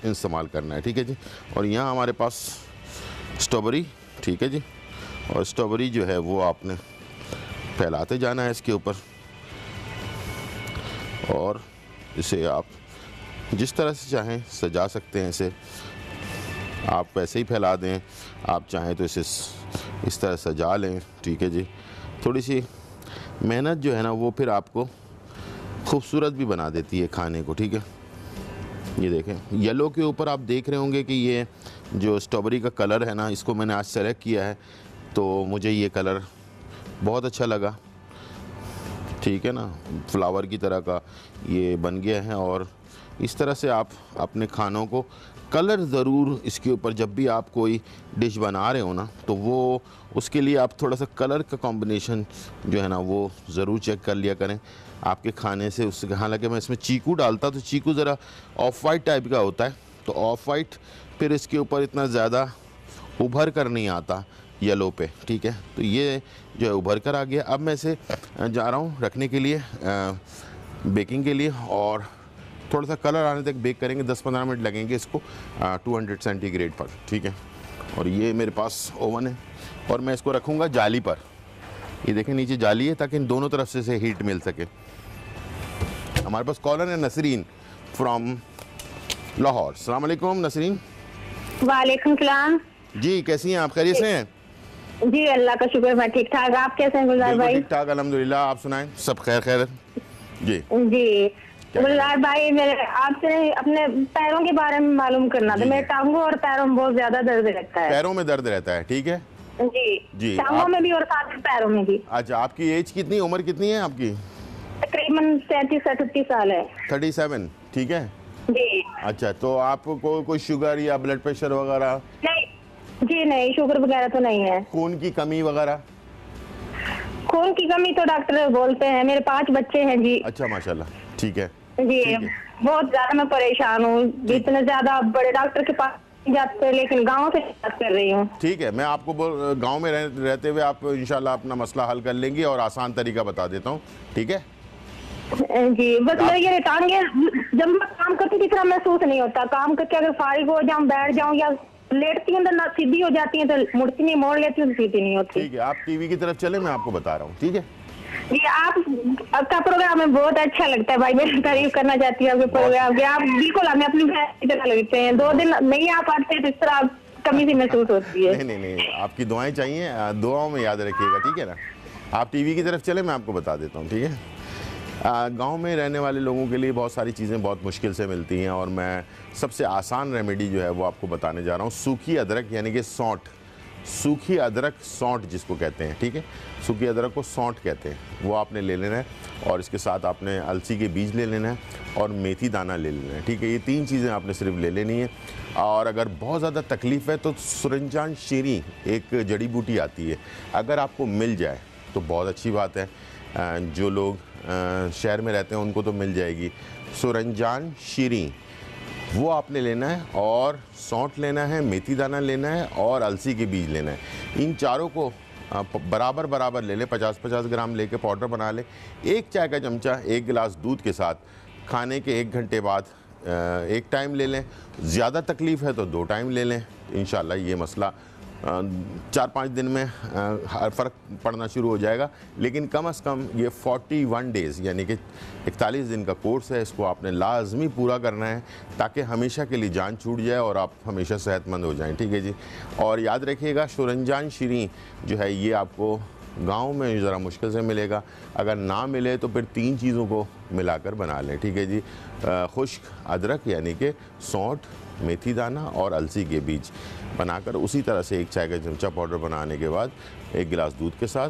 इस्तेमाल करना है, ठीक है जी। और यहाँ हमारे पास स्ट्रॉबेरी, ठीक है जी। और स्ट्रॉबेरी जो है वो आपने फैलाते जाना है इसके ऊपर, और इसे आप जिस तरह से चाहें सजा सकते हैं। इसे आप वैसे ही फैला दें, आप चाहें तो इसे इस तरह सजा लें, ठीक है जी। थोड़ी सी मेहनत जो है ना वो फिर आपको खूबसूरत भी बना देती है खाने को, ठीक है। ये देखें, येलो के ऊपर आप देख रहे होंगे कि ये जो स्ट्रॉबेरी का कलर है ना, इसको मैंने आज सेलेक्ट किया है तो मुझे ये कलर बहुत अच्छा लगा, ठीक है ना। फ्लावर की तरह का ये बन गया है और इस तरह से आप अपने खानों को कलर ज़रूर इसके ऊपर, जब भी आप कोई डिश बना रहे हो ना, तो वो उसके लिए आप थोड़ा सा कलर का कॉम्बिनेशन जो है ना वो ज़रूर चेक कर लिया करें आपके खाने से। उससे हालांकि मैं इसमें चीकू डालता, तो चीकू ज़रा ऑफ वाइट टाइप का होता है, तो ऑफ वाइट फिर इसके ऊपर इतना ज़्यादा उभर कर नहीं आता येलो पे, ठीक है। तो ये जो है उभर कर आ गया। अब मैं इसे जा रहा हूँ रखने के लिए बेकिंग के लिए, और थोड़ा सा कलर आने तक बेक करेंगे। 10-15 मिनट लगेंगे इसको 200 सेंटीग्रेड पर, ठीक है। और ये मेरे पास ओवन है और मैं इसको रखूँगा जाली पर। ये देखें नीचे जाली है ताकि इन दोनों तरफ से हीट मिल सके। हमारे पास कॉलर है नसरीन फ्रॉम लाहौर। अस्सलाम वालेकुम नसरीन। वालेकुम सलाम जी, कैसी हैं आप? खैरियत से हैं? जी, अल्लाह का शुक्र, मैं ठीक ठाक। आप कैसे हैं गुलजार बिल्कुल भाई? ठीक ठाक अल्हम्दुलिल्लाह। आप सुनाएं, सब खैर खैर? जी जी गुलजार भाई, मेरे आपसे अपने पैरों के बारे में मालूम करना था। मेरे टांगों और पैरों में बहुत ज्यादा दर्द रहता है। पैरों में दर्द रहता है, ठीक है जी। टांगों में भी और साथ में पैरों में भी। अच्छा, आपकी एज कितनी, उम्र कितनी है आपकी? तकरीबन 37-38 साल है। 37, ठीक है जी। अच्छा, तो आपको कोई शुगर या ब्लड प्रेशर वगैरह? नहीं जी, नहीं शुगर वगैरह तो नहीं है। खून की कमी वगैरह? खून की कमी तो डॉक्टर बोलते हैं। मेरे 5 बच्चे हैं जी। अच्छा, माशाल्लाह, ठीक है जी। ठीक है। बहुत ज्यादा मैं परेशान हूँ, जितने ज्यादा बड़े डॉक्टर के पास जाते, लेकिन गाँव से बात कर रही हूँ। ठीक है, मैं आपको गांव में रहते हुए आप इंशाल्लाह अपना मसला हल कर लेंगे और आसान तरीका बता देता हूँ, ठीक है जी। बस मेरे ये टांगे, जब मैं काम करती थी इतना महसूस नहीं होता। काम करके अगर फारिग हो जाऊं, बैठ जाऊं या लेटती हूँ तो ना सीधी हो जाती है, तो मुड़ती नहीं, मोड़ लेती हूँ तो सीधी नहीं होती। ठीक है, आप टीवी की तरफ चले, मैं आपको बता रहा हूँ, ठीक है जी। आपका प्रोग्राम में बहुत अच्छा लगता है भाई, मैं तारीफ करना चाहती हूँ आपके प्रोग्राम की। आप बिल्कुल हमें अपनी बहन की तरह लगते हैं। 2 दिन नहीं आ पाते तो इस तरह कमी सी महसूस होती है। नहीं, आपकी दुआएं चाहिए, दुआओं में याद रखिएगा, ठीक है ना। आप टीवी की तरफ चले, मैं आपको बता देता हूँ, ठीक है। गांव में रहने वाले लोगों के लिए बहुत सारी चीज़ें बहुत मुश्किल से मिलती हैं, और मैं सबसे आसान रेमेडी जो है वो आपको बताने जा रहा हूँ। सूखी अदरक यानी कि सौंठ, सूखी अदरक सौंठ जिसको कहते हैं, ठीक है। सूखी अदरक को सौंठ कहते हैं, वो आपने ले लेना है, और इसके साथ आपने अलसी के बीज ले लेना है और मेथी दाना ले लेना है, ठीक है। ये 3 चीज़ें आपने सिर्फ ले लेनी है। और अगर बहुत ज़्यादा तकलीफ़ है तो सुरंजान शीरी एक जड़ी बूटी आती है, अगर आपको मिल जाए तो बहुत अच्छी बात है। जो लोग शहर में रहते हैं उनको तो मिल जाएगी। सुरंजान शीरी वो आपने लेना है, और सौंठ लेना है, मेथी दाना लेना है और अलसी के बीज लेना है। इन चारों को बराबर बराबर ले लें, 50-50 ग्राम लेके पाउडर बना लें। 1 चाय का चमचा 1 गिलास दूध के साथ खाने के 1 घंटे बाद 1 टाइम ले लें। ज़्यादा तकलीफ़ है तो 2 टाइम ले लें। इंशाल्लाह ये मसला 4-5 दिन में फ़र्क पड़ना शुरू हो जाएगा। लेकिन कम से कम ये 41 डेज़ यानी कि 41 दिन का कोर्स है, इसको आपने लाजमी पूरा करना है ताकि हमेशा के लिए जान छूट जाए और आप हमेशा सेहतमंद हो जाएं, ठीक है जी। और याद रखिएगा, सुरंजान शीरी जो है ये आपको गांव में ज़रा मुश्किल से मिलेगा। अगर ना मिले तो फिर 3 चीज़ों को मिलाकर बना लें, ठीक है जी। खुश्क अदरक यानी कि सौंठ, मेथी दाना और अलसी के बीज बनाकर उसी तरह से 1 चाय का चमचा पाउडर बनाने के बाद 1 गिलास दूध के साथ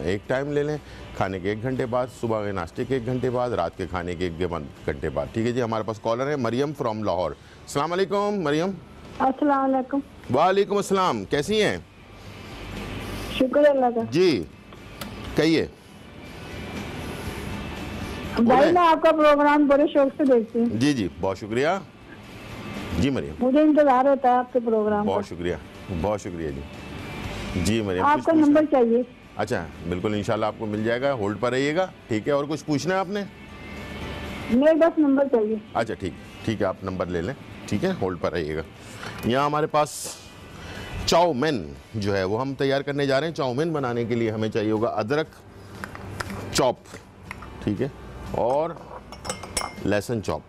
1 टाइम ले लें। खाने के 1 घंटे बाद, सुबह के नाश्ते के 1 घंटे बाद, रात के खाने के 1 घंटे बाद, ठीक है जी। हमारे पास कॉलर है मरियम फ्रॉम लाहौर। अस्सलाम वालेकुम मरियम। अस्सलाम वालेकुम। वालेकुम अस्सलाम, कैसी हैं? शुक्र अल्लाह का। जी कहिए। भाई मैं आपका प्रोग्राम बड़े शौक से देखती हूँ। जी जी, बहुत शुक्रिया जी मरियम, मुझे इंतजार होता है आपके प्रोग्राम का। बहुत शुक्रिया जी। जी मरियम, आपका नंबर चाहिए। अच्छा बिल्कुल, इंशाल्लाह आपको मिल जाएगा, होल्ड पर रहिएगा, ठीक है। और कुछ पूछना है आपने? मेरे पास नंबर चाहिए। अच्छा ठीक है, आप नंबर ले लें, ठीक है, होल्ड पर रहिएगा। यहाँ हमारे पास चाउमीन जो है वो हम तैयार करने जा रहे हैं। चाउमीन बनाने के लिए हमें चाहिए होगा अदरक चॉप, ठीक है, और लहसुन चॉप।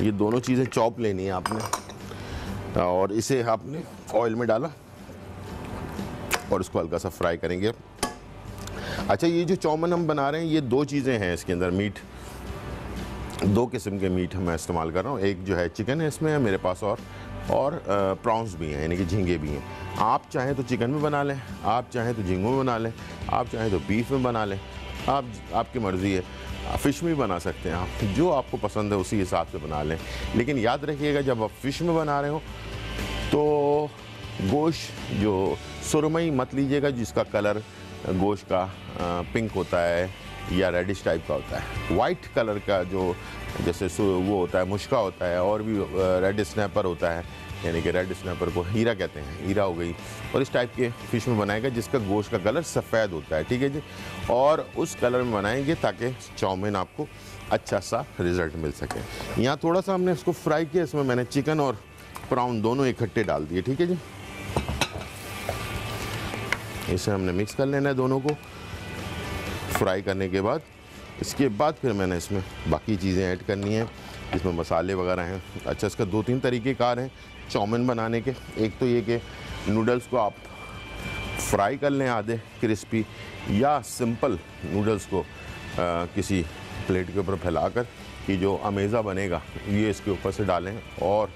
ये दोनों चीज़ें चॉप लेनी है आपने, और इसे आपने ऑयल में डाला और इसको हल्का सा फ्राई करेंगे। अच्छा, ये जो चाउमीन हम बना रहे हैं ये 2 चीज़ें हैं इसके अंदर। मीट 2 किस्म के मीट मैं इस्तेमाल कर रहा हूँ। एक जो है चिकन है इसमें है मेरे पास, और प्रॉन्स भी हैं यानी कि झींगे भी हैं। आप चाहें तो चिकन में बना लें, आप चाहें तो झींगों में बना लें, आप चाहें तो बीफ में बना लें, आपकी मर्ज़ी है। फ़िश में भी बना सकते हैं आप, जो आपको पसंद है उसी हिसाब से बना लें। लेकिन याद रखिएगा जब आप फ़िश में बना रहे हो तो गोश्त जो सुरमई मत लीजिएगा जिसका कलर गोश्त का पिंक होता है या रेडिश टाइप का होता है। वाइट कलर का जो जैसे वो होता है, मुश्का होता है, और भी रेड स्नैपर होता है, यानी कि रेड स्नैपर को हीरा कहते हैं, हीरा हो गई, और इस टाइप के फ़िश में बनाएगा जिसका गोश्त का कलर सफ़ेद होता है, ठीक है जी। और उस कलर में बनाएंगे ताकि चाउमीन आपको अच्छा सा रिज़ल्ट मिल सके। यहाँ थोड़ा सा हमने इसको फ्राई किया, इसमें मैंने चिकन और प्राउन दोनों इकट्ठे डाल दिए, ठीक है जी। इसे हमने मिक्स कर लेना है दोनों को फ्राई करने के बाद। इसके बाद फिर मैंने इसमें बाकी चीज़ें ऐड करनी हैं, इसमें मसाले वगैरह हैं। अच्छा, इसका 2-3 तरीक़ेकार हैं चाउमीन बनाने के। एक तो ये कि नूडल्स को आप फ्राई कर लें आधे क्रिस्पी, या सिंपल नूडल्स को किसी प्लेट के ऊपर फैलाकर कि जो अमेज़ा बनेगा ये इसके ऊपर से डालें और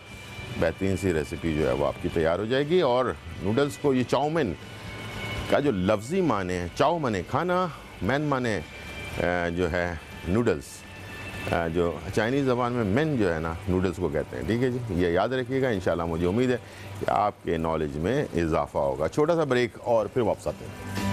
बेहतरीन सी रेसिपी जो है वो आपकी तैयार हो जाएगी। और नूडल्स को, ये चाउमीन का जो लफ्ज़ी माने हैं, चाउ माने खाना, मैन माने जो है नूडल्स, जो चाइनीज़ ज़बान में मेन जो है ना नूडल्स को कहते हैं, ठीक है जी। ये याद रखिएगा, इंशाल्लाह मुझे उम्मीद है कि आपके नॉलेज में इजाफा होगा। छोटा सा ब्रेक और फिर वापस आते हैं।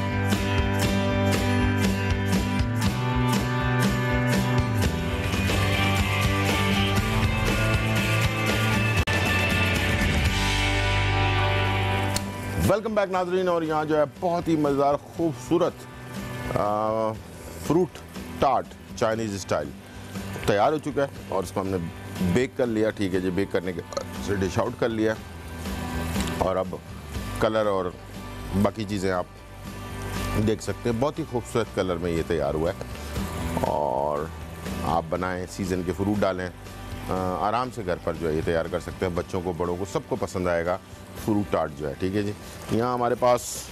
वेलकम बैक नाज़रीन। और यहाँ जो है बहुत ही मज़ेदार खूबसूरत फ्रूट टार्ट चाइनीज़ स्टाइल तैयार हो चुका है और इसको हमने बेक कर लिया, ठीक है जी। बेक करने के बाद डिश आउट कर लिया और अब कलर और बाकी चीज़ें आप देख सकते हैं। बहुत ही खूबसूरत कलर में ये तैयार हुआ है और आप बनाएं, सीज़न के फ्रूट डालें, आराम से घर पर जो है ये तैयार कर सकते हैं। बच्चों को, बड़ों को, सबको पसंद आएगा फ्रूट टार्ट जो है, ठीक है जी। यहाँ हमारे पास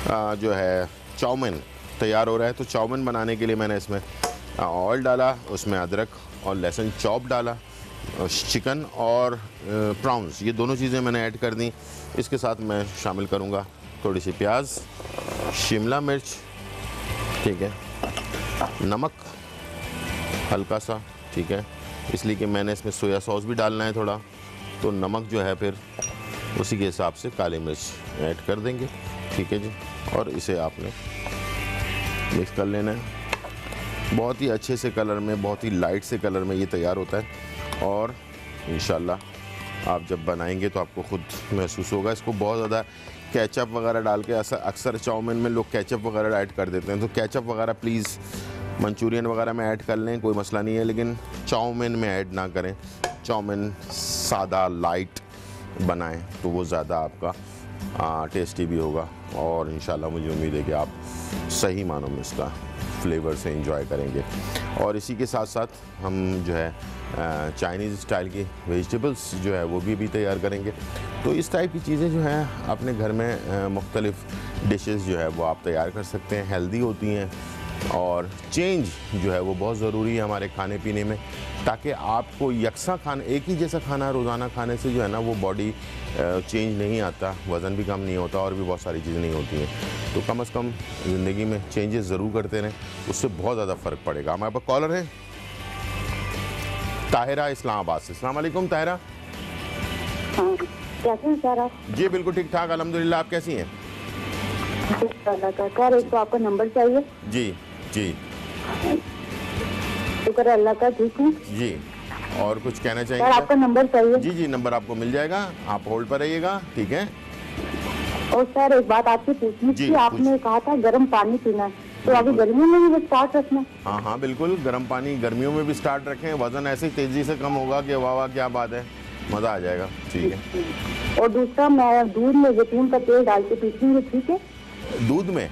जो है चाउमीन तैयार हो रहा है। तो चाउमीन बनाने के लिए मैंने इसमें ऑयल डाला, उसमें अदरक और लहसुन चॉप डाला, चिकन और प्राउंस, ये दोनों चीज़ें मैंने ऐड कर दी। इसके साथ मैं शामिल करूँगा थोड़ी सी प्याज, शिमला मिर्च, ठीक है, नमक हल्का सा, ठीक है, इसलिए कि मैंने इसमें सोया सॉस भी डालना है थोड़ा, तो नमक जो है फिर उसी के हिसाब से काली मिर्च ऐड कर देंगे, ठीक है जी। और इसे आपने मिक्स कर लेना है। बहुत ही अच्छे से कलर में, बहुत ही लाइट से कलर में ये तैयार होता है और इंशाल्लाह आप जब बनाएंगे तो आपको खुद महसूस होगा। इसको बहुत ज़्यादा केचप वगैरह डाल के, अक्सर चाउमीन में लोग केचप वगैरह ऐड कर देते हैं, तो केचप वगैरह प्लीज़ मंचूरियन वगैरह में ऐड कर लें, कोई मसला नहीं है, लेकिन चाउमीन में ऐड ना करें। चाउमीन सादा लाइट बनाएं तो वो ज़्यादा आपका टेस्टी भी होगा और इंशाल्लाह मुझे उम्मीद है कि आप सही मानों में इसका फ्लेवर से एंजॉय करेंगे। और इसी के साथ साथ हम जो है चाइनीज़ स्टाइल की वेजिटेबल्स जो है वो भी तैयार करेंगे। तो इस टाइप की चीज़ें जो हैं अपने घर में मुख्तलिफ़ डिशेस जो है वो आप तैयार कर सकते हैं, हेल्दी होती हैं और चेंज जो है वो बहुत ज़रूरी है हमारे खाने पीने में, ताकि आपको यकसा खाना, एक ही जैसा खाना रोज़ाना खाने से जो है ना वो बॉडी चेंज नहीं आता, वज़न भी कम नहीं होता और भी बहुत सारी चीज़ें नहीं होती हैं। तो कम से कम ज़िंदगी में चेंजेस ज़रूर करते रहें, उससे बहुत ज़्यादा फ़र्क पड़ेगा। हमारे पास कॉलर है ताहिरा इस्लामाबाद से। अस्सलाम वालेकुम ताहिरा। कैसे हैं सर आप? जी बिल्कुल ठीक ठाक अल्हम्दुलिल्लाह, आप कैसी हैं? सर एक तो आपका नंबर चाहिए। जी जी शुक्र अल्लाह का, ठीक है जी। और कुछ कहना सर? चाहेंगे? आपका नंबर चाहिए। जी जी, नंबर आपको मिल जाएगा, आप होल्ड पर रहिएगा, ठीक है। और सर एक बात आपसे पूछनी जी, थी, आपने कहा था गर्म पानी पीना है, तो अभी गर्मियों में भी स्टार्ट रखना? हाँ हाँ बिल्कुल, गर्म पानी गर्मियों में भी स्टार्ट रखें, वज़न ऐसे ही तेज़ी से कम होगा कि वाह वाह क्या बात है, मज़ा आ जाएगा, ठीक है। और दूसरा, मैं दूध में जैतून का तेल डाल के पीती हूँ, ठीक है? दूध में?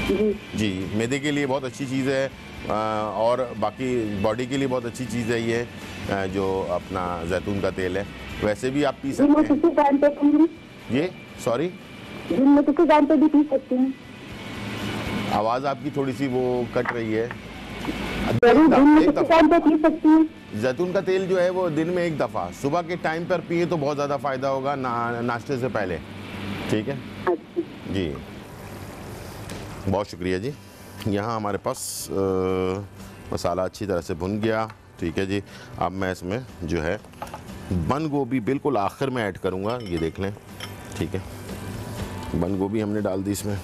जी जी, मैदे के लिए बहुत अच्छी चीज़ है और बाकी बॉडी के लिए बहुत अच्छी चीज़ है ये जो अपना जैतून का तेल है। वैसे भी आप पी जी, मैं सकते हैं किसी टाइम पे पीऊँगी? ये, सॉरी जी, मैं किसी टाइम पे भी पी सकती हूँ? आवाज़ आपकी थोड़ी सी वो कट रही है। दिन में एक किसी दफ़ा टाइम पे पी सकती हूँ? जैतून का तेल जो है वो दिन में एक दफ़ा सुबह के टाइम पर पिए तो बहुत ज़्यादा फ़ायदा होगा, नाश्ते से पहले, ठीक है अच्छा जी। बहुत शुक्रिया जी। यहाँ हमारे पास मसाला अच्छी तरह से भुन गया, ठीक है जी। अब मैं इसमें जो है बंद गोभी बिल्कुल आखिर में ऐड करूँगा, ये देख लें, ठीक है। बंद गोभी हमने डाल दी इसमें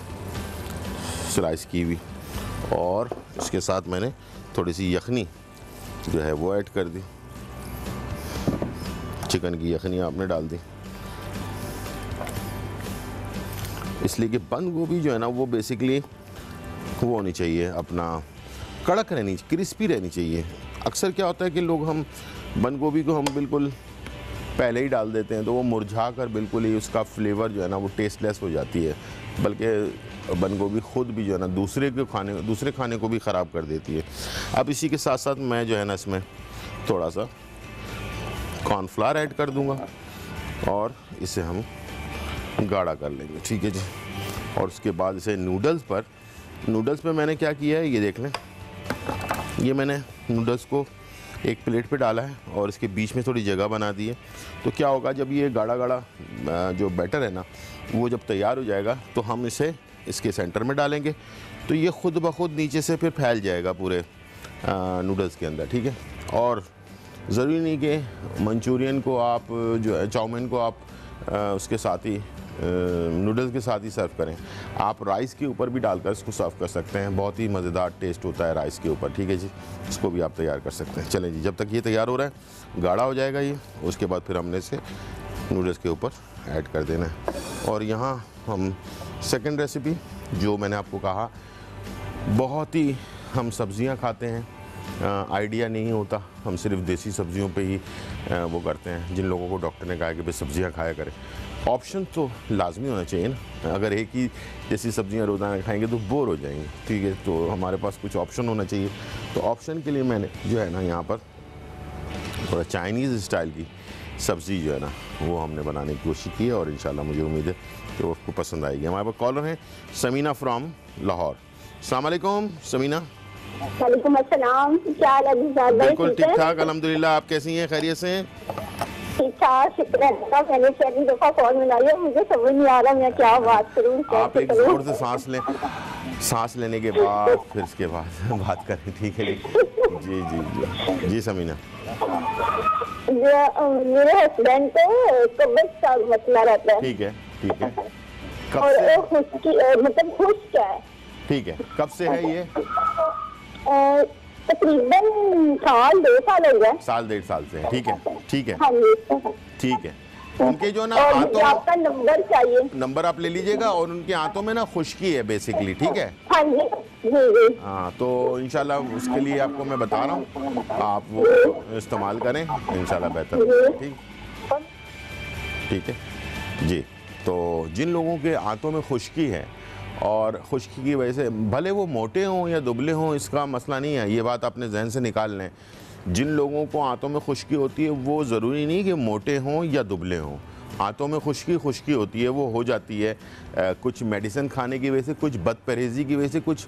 स्लाइस की हुई, और इसके साथ मैंने थोड़ी सी यखनी जो है वो ऐड कर दी, चिकन की यखनी आपने डाल दी, इसलिए कि बंद गोभी जो है ना वो बेसिकली वो होनी चाहिए अपना कड़क रहनी, क्रिस्पी रहनी चाहिए। अक्सर क्या होता है कि लोग हम बंद गोभी को हम बिल्कुल पहले ही डाल देते हैं तो वो मुरझा कर बिल्कुल ही उसका फ्लेवर जो है ना वो टेस्टलेस हो जाती है, बल्कि बंद गोभी ख़ुद भी जो है ना दूसरे खाने को भी ख़राब कर देती है। अब इसी के साथ साथ मैं जो है ना इसमें थोड़ा सा कॉर्नफ्लावर ऐड कर दूंगा और इसे हम गाढ़ा कर लेंगे, ठीक है जी। और उसके बाद इसे नूडल्स पे मैंने क्या किया है ये देख लें, ये मैंने नूडल्स को एक प्लेट पे डाला है और इसके बीच में थोड़ी जगह बना दी है। तो क्या होगा, जब ये गाढ़ा जो बैटर है ना वो जब तैयार हो जाएगा तो हम इसे इसके सेंटर में डालेंगे, तो ये ख़ुद ब खुद नीचे से फिर फैल जाएगा पूरे नूडल्स के अंदर, ठीक है। और ज़रूरी नहीं कि मंचूरियन को आप जो है चाउमीन को आप उसके साथ ही नूडल्स के साथ ही सर्व करें, आप राइस के ऊपर भी डालकर इसको सर्व कर सकते हैं, बहुत ही मज़ेदार टेस्ट होता है राइस के ऊपर, ठीक है जी। इसको भी आप तैयार कर सकते हैं। चलें जी, जब तक ये तैयार हो रहा है गाढ़ा हो जाएगा ये, उसके बाद फिर हमने इसे नूडल्स के ऊपर ऐड कर देना है। और यहाँ हम सेकंड रेसिपी जो मैंने आपको कहा, बहुत ही हम सब्ज़ियाँ खाते हैं, आइडिया नहीं होता, हम सिर्फ देसी सब्जियों पे ही वो करते हैं। जिन लोगों को डॉक्टर ने कहा है कि भाई सब्जियां खाया करें, ऑप्शन तो लाजमी होना चाहिए ना। अगर एक ही जैसी सब्जियां रोज़ाना खाएंगे तो बोर हो जाएंगे, ठीक है। तो हमारे पास कुछ ऑप्शन होना चाहिए। तो ऑप्शन के लिए मैंने जो है ना यहाँ पर थोड़ा चाइनीज़ स्टाइल की सब्ज़ी जो है ना वो हमने बनाने की कोशिश की है, और इंशाल्लाह मुझे उम्मीद है कि वो आपको पसंद आएगी। हमारे पास कॉलर हैं समीना फ्रॉम लाहौर। अस्सलाम वालेकुम समीना। वालेकुम अस्सलाम, क्या हाल है भाई? बिल्कुल ठीक ठाक अल्हम्दुलिल्लाह, आप कैसी हैं? खैरियत से हैं? ठीक ठाक, शुक्र है। मैंने पहली दफा कॉल मिलाई है, मुझे समझ नहीं आ रहा मैं क्या बात करूं। आप एक जोर से सांस लें, सांस लेने के बाद फिर इसके बाद बात करें, ठीक है जी जी जी जी समीना। मेरे हस्बैंड को कब्ज का मसला रहता है, ठीक है ठीक है। कब और से? मतलब खुश्क है, ठीक है। कब से है ये? तकरीबन साल 2 साल हो गए। साल 1.5 साल से है, ठीक है ठीक है हाँ जी, ठीक है। उनके जो ना और मुझे आंतों, आपका नंबर चाहिए। नंबर आप ले लीजिएगा, और उनके आंतों में ना खुश्की है बेसिकली, ठीक है। हाँ जी जी जी। हाँ, तो इंशाल्लाह उसके लिए आपको मैं बता रहा हूँ, आप वो इस्तेमाल करें, इंशाल्लाह बेहतर होगा, ठीक ठीक है जी। तो जिन लोगों के आंतों में खुश्की है और खुश्की की वजह से, भले वो मोटे हों या दुबले हों, इसका मसला नहीं है, ये बात अपने जहन से निकाल लें। जिन लोगों को आंतों में खुश्की होती है वो ज़रूरी नहीं कि मोटे हों या दुबले हों, आंतों में खुश्की होती है, वो हो जाती है कुछ मेडिसिन खाने की वजह से, कुछ बदपरहेज़ी की वजह से, कुछ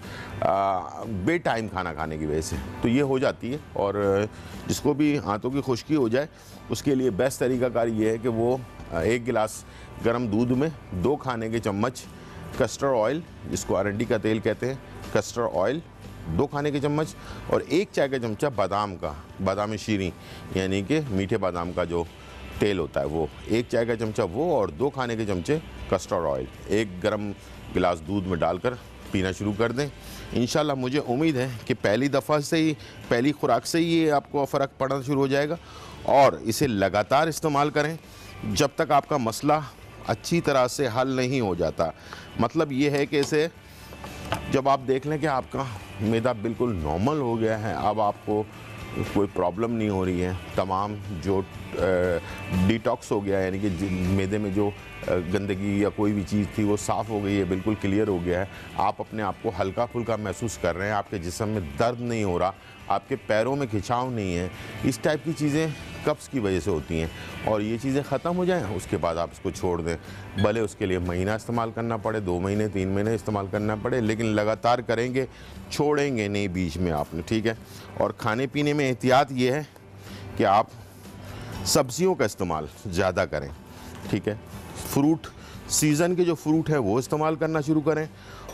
बे टाइम खाना खाने की वजह से, तो ये हो जाती है। और जिसको भी आंतों की खुश्की हो जाए उसके लिए बेस्ट तरीक़ाकार ये है कि वो 1 गिलास गर्म दूध में 2 खाने के चम्मच कस्टर्ड ऑयल, जिसको अरंडी का तेल कहते हैं, कस्टर्ड ऑयल 2 खाने के चम्मच, और 1 चाय का चमचा बादाम शीरी यानी कि मीठे बादाम का जो तेल होता है वो, 1 चाय का चमचा वो, और 2 खाने के चमचे कस्टर्ड ऑयल 1 गर्म गिलास दूध में डालकर पीना शुरू कर दें। इंशाल्लाह मुझे उम्मीद है कि पहली दफ़ा से ही, पहली खुराक से ही ये आपको फ़र्क पड़ना शुरू हो जाएगा, और इसे लगातार इस्तेमाल करें जब तक आपका मसला अच्छी तरह से हल नहीं हो जाता। मतलब ये है कि इसे जब आप देख लें कि आपका मैदा बिल्कुल नॉर्मल हो गया है, अब आपको कोई प्रॉब्लम नहीं हो रही है, तमाम जो डिटॉक्स हो गया है, यानी कि मैदे में जो गंदगी या कोई भी चीज़ थी वो साफ़ हो गई है, बिल्कुल क्लियर हो गया है, आप अपने आप को हल्का फुल्का महसूस कर रहे हैं, आपके जिस्म में दर्द नहीं हो रहा, आपके पैरों में खिंचाव नहीं है, इस टाइप की चीज़ें कब्ज़ की वजह से होती हैं। और ये चीज़ें ख़त्म हो जाएं उसके बाद आप इसको छोड़ दें, भले उसके लिए महीना इस्तेमाल करना पड़े, 2 महीने 3 महीने इस्तेमाल करना पड़े, लेकिन लगातार करेंगे, छोड़ेंगे नहीं बीच में आपने, ठीक है। और खाने पीने में एहतियात ये है कि आप सब्जियों का इस्तेमाल ज़्यादा करें, ठीक है। फ्रूट, सीज़न के जो फ्रूट है वो इस्तेमाल करना शुरू करें,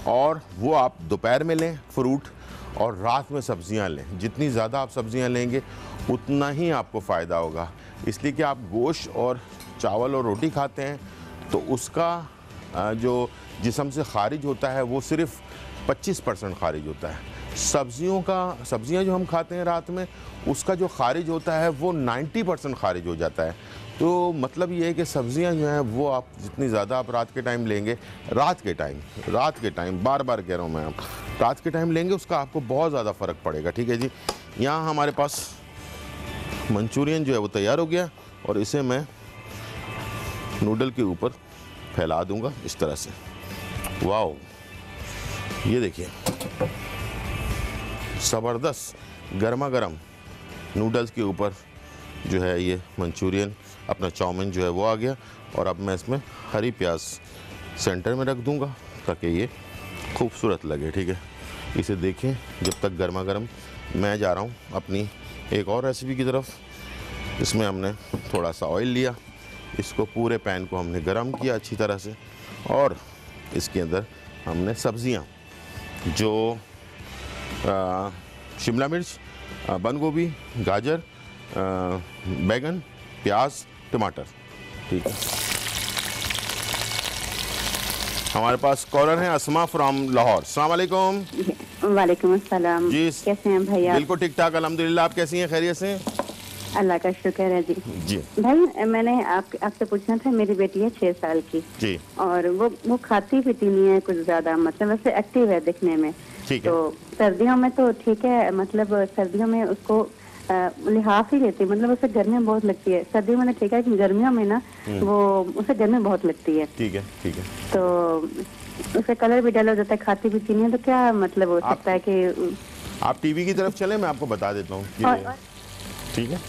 और वो आप दोपहर में लें फ्रूट, और रात में सब्जियां लें। जितनी ज़्यादा आप सब्जियां लेंगे उतना ही आपको फ़ायदा होगा, इसलिए कि आप गोश्त और चावल और रोटी खाते हैं तो उसका जो जिस्म से खारिज होता है वो सिर्फ 25% खारिज होता है। सब्जियां जो हम खाते हैं रात में, उसका जो खारिज होता है वो 90% खारिज हो जाता है। तो मतलब ये है कि सब्जियां जो हैं वो आप जितनी ज़्यादा आप रात के टाइम लेंगे, रात के टाइम बार बार कह रहा हूँ मैं, आप रात के टाइम लेंगे उसका आपको बहुत ज़्यादा फ़र्क पड़ेगा। ठीक है जी। यहाँ हमारे पास मंचूरियन जो है वो तैयार हो गया और इसे मैं नूडल के ऊपर फैला दूंगा इस तरह से। वाओ, ये देखिए ज़बरदस्त गर्मा गर्म नूडल्स के ऊपर जो है ये मंचूरियन अपना चाउमीन जो है वो आ गया। और अब मैं इसमें हरी प्याज सेंटर में रख दूंगा ताकि ये खूबसूरत लगे। ठीक है, इसे देखें जब तक गर्मा गर्म। मैं जा रहा हूँ अपनी एक और रेसिपी की तरफ। इसमें हमने थोड़ा सा ऑयल लिया, इसको पूरे पैन को हमने गरम किया अच्छी तरह से और इसके अंदर हमने सब्जियां जो शिमला मिर्च, बंद गोभी, गाजर, बैगन, प्याज, टमाटर। ठीक है, हमारे पास कॉलर हैं अस्मा फ्रॉम लाहौर। अस्सलाम वालेकुम। वालेकुम अस्सलाम। जी कैसे हैं भैया? बिल्कुल ठीक ठाक अल्हम्दुलिल्लाह। आप कैसी हैं? खैरियत से? अल्लाह का शुक्र है जी। जी भाई मैंने आपसे पूछना था, मेरी बेटी है 6 साल की जी। और वो खाती पीती नहीं है कुछ ज्यादा, मतलब वैसे एक्टिव है दिखने में। ठीक है। तो सर्दियों में तो ठीक है, मतलब सर्दियों में उसको लिहाफ ही लेती है, मतलब उसे गर्मी बहुत लगती है। सर्दियों में ठीक है, लेकिन गर्मियों में ना वो उसे गर्मी बहुत लगती है। ठीक है ठीक है। तो उसे कलर भी डाला जाता है, खाती पीती नहीं है, तो क्या मतलब हो सकता है कि आप टीवी की तरफ चलें, मैं आपको बता देता हूँ। ठीक है,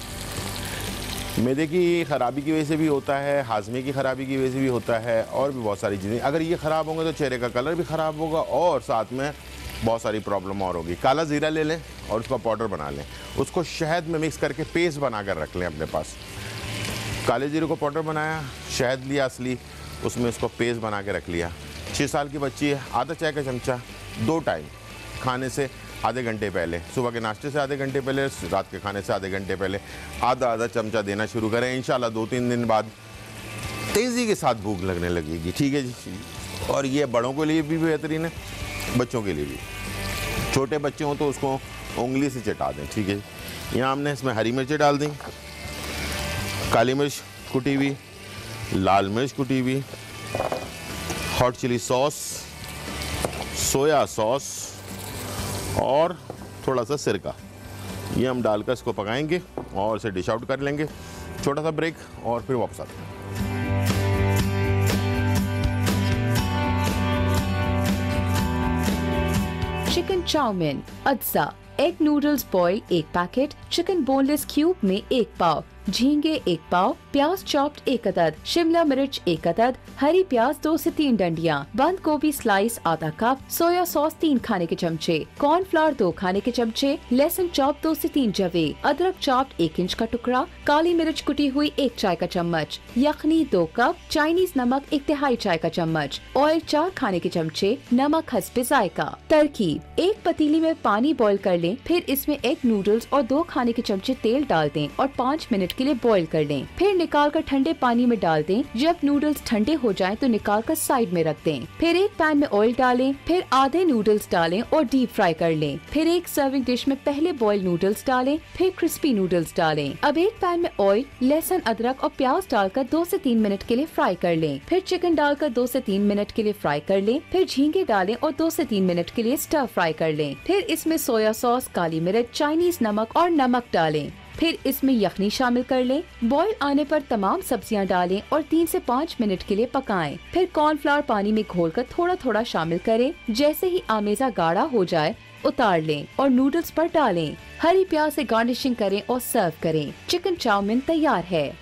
मैदे की ख़राबी की वजह से भी होता है, हाजमे की ख़राबी की वजह से भी होता है और भी बहुत सारी चीज़ें। अगर ये ख़राब होंगे तो चेहरे का कलर भी ख़राब होगा और साथ में बहुत सारी प्रॉब्लम और होगी। काला ज़ीरा ले लें और उसका पाउडर बना लें, उसको शहद में मिक्स करके पेस्ट बना कर रख लें अपने पास। काले ज़ीरे को पाउडर बनाया, शहद लिया असली, उसमें उसको पेस्ट बना के रख लिया। 6 साल की बच्ची है, आधा चाय का चमचा 2 टाइम खाने से आधे घंटे पहले, सुबह के नाश्ते से आधे घंटे पहले, रात के खाने से आधे घंटे पहले आधा चमचा देना शुरू करें। इंशाल्लाह 2-3 दिन बाद तेज़ी के साथ भूख लगने लगेगी। ठीक है जी। और ये बड़ों के लिए भी बेहतरीन है, बच्चों के लिए भी। छोटे बच्चे हों तो उसको उंगली से चटा दें। ठीक है। यहाँ हमने इसमें हरी मिर्चें डाल दी, काली मिर्च कुटी हुई, लाल मिर्च कुटी हुई, hot chilli sauce, soya sauce और थोड़ा सा सिरका, ये हम डालकर इसको पकाएंगे और इसे डिश आउट कर लेंगे। छोटा सा ब्रेक और फिर वापस आते हैं। चिकन चाउमीन, अज्जा, egg noodles boil 1 packet, chicken boneless cube में 1 पाव, झींगे 1 पाव, प्याज चॉप्ड 1 अदद, शिमला मिर्च 1 अदद, हरी प्याज 2 से 3 डंडियां, बंद गोभी स्लाइस आधा कप, सोया सॉस 3 खाने के चमचे, कॉर्नफ्लावर 2 खाने के चमचे, लहसुन चॉप 2 से 3 जवे, अदरक चॉप्ड 1 इंच का टुकड़ा, काली मिर्च कुटी हुई 1 चाय का चम्मच, यखनी 2 कप, चाइनीज नमक 1/2 चाय का चम्मच, ऑयल 4 खाने के चमचे, नमक हस्बे जायका। तरकीब: 1 पतीली में पानी बॉईल कर लें, फिर इसमें एग नूडल्स और 2 खाने के चमचे तेल डाल दें और 5 मिनट के लिए बॉईल कर लें। फिर निकालकर ठंडे पानी में डाल दें। जब नूडल्स ठंडे हो जाएं तो निकालकर साइड में रख दें। फिर एक पैन में ऑयल डालें, फिर आधे नूडल्स डालें और डीप फ्राई कर लें। फिर एक सर्विंग डिश में पहले बॉयल नूडल्स डालें, फिर क्रिस्पी नूडल्स डालें। अब एक पैन में ऑयल, लहसुन, अदरक और प्याज डालकर 2 से 3 मिनट के लिए फ्राई कर लें। फिर चिकन डालकर 2 से 3 मिनट के लिए फ्राई कर लें। फिर झींगे डालें और 2 से 3 मिनट के लिए स्टर फ्राई कर लें। फिर इसमें सोया सॉस, काली मिर्च, चाइनीज नमक और नमक डालें। फिर इसमें यखनी शामिल कर लें। बॉईल आने पर तमाम सब्जियां डालें और 3 से 5 मिनट के लिए पकाएं। फिर कॉर्नफ्लावर पानी में घोलकर थोड़ा थोड़ा शामिल करें। जैसे ही आमेजा गाढ़ा हो जाए उतार लें और नूडल्स पर डालें। हरी प्याज से गार्निशिंग करें और सर्व करें। चिकन चाउमीन तैयार है।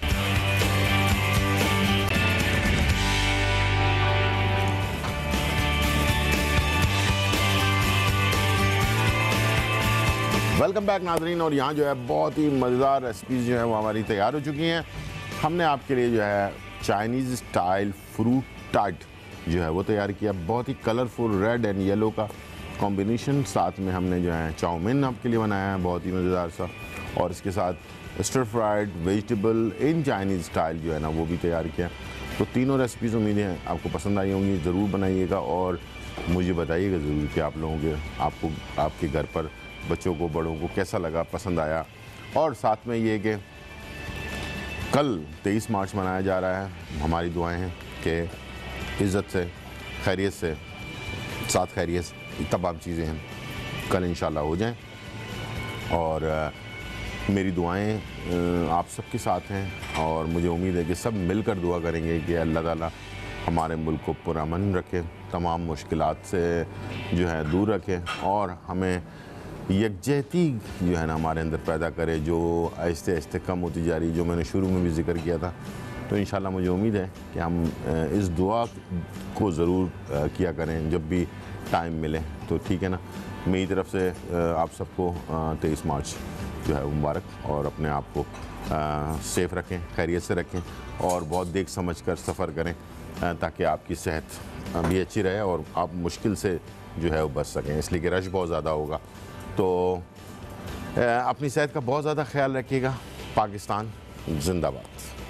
वेलकम बैक नाजरीन। और यहाँ जो है बहुत ही मज़ेदार रेसिपीज़ जो है वो हमारी तैयार हो चुकी हैं। हमने आपके लिए जो है चाइनीज़ स्टाइल फ्रूट टार्ट जो है वो तैयार किया। बहुत ही कलरफुल रेड एंड येलो का कॉम्बिनेशन। साथ में हमने जो है चाउमीन आपके लिए बनाया है, बहुत ही मज़ेदार सा, और इसके साथ stir fried vegetable in Chinese style जो है ना वो भी तैयार किया। तो तीनों रेसिपीज़ उम्मीद है आपको पसंद आई होंगी। ज़रूर बनाइएगा और मुझे बताइएगा ज़रूर कि आप लोगों के आपको आपके घर पर बच्चों को बड़ों को कैसा लगा, पसंद आया। और साथ में ये कि कल 23 मार्च मनाया जा रहा है। हमारी दुआएं हैं कि इज़्ज़त से, खैरियत से, साथ खैरियत तमाम चीज़ें हैं कल इंशाल्लाह हो जाएं। और मेरी दुआएं आप सबके साथ हैं और मुझे उम्मीद है कि सब मिलकर दुआ करेंगे कि अल्लाह ताला हमारे मुल्क को पुरअमन रखे, तमाम मुश्किलात से जो है दूर रखे और हमें यकजहती जो है ना हमारे अंदर पैदा करे, जो आहिस्ते आहिस्ते कम होती जा रही, जो मैंने शुरू में भी जिक्र किया था। तो इंशाल्लाह मुझे उम्मीद है कि हम इस दुआ को ज़रूर किया करें जब भी टाइम मिले। तो ठीक है ना, मेरी तरफ से आप सबको 23 मार्च जो है मुबारक, और अपने आप को सेफ़ रखें, खैरियत से रखें और बहुत देख समझ कर सफ़र करें ताकि आपकी सेहत भी अच्छी रहे और आप मुश्किल से जो है वो बच सकें, इसलिए कि रश बहुत ज़्यादा होगा। तो अपनी सेहत का बहुत ज़्यादा ख्याल रखिएगा। पाकिस्तान जिंदाबाद।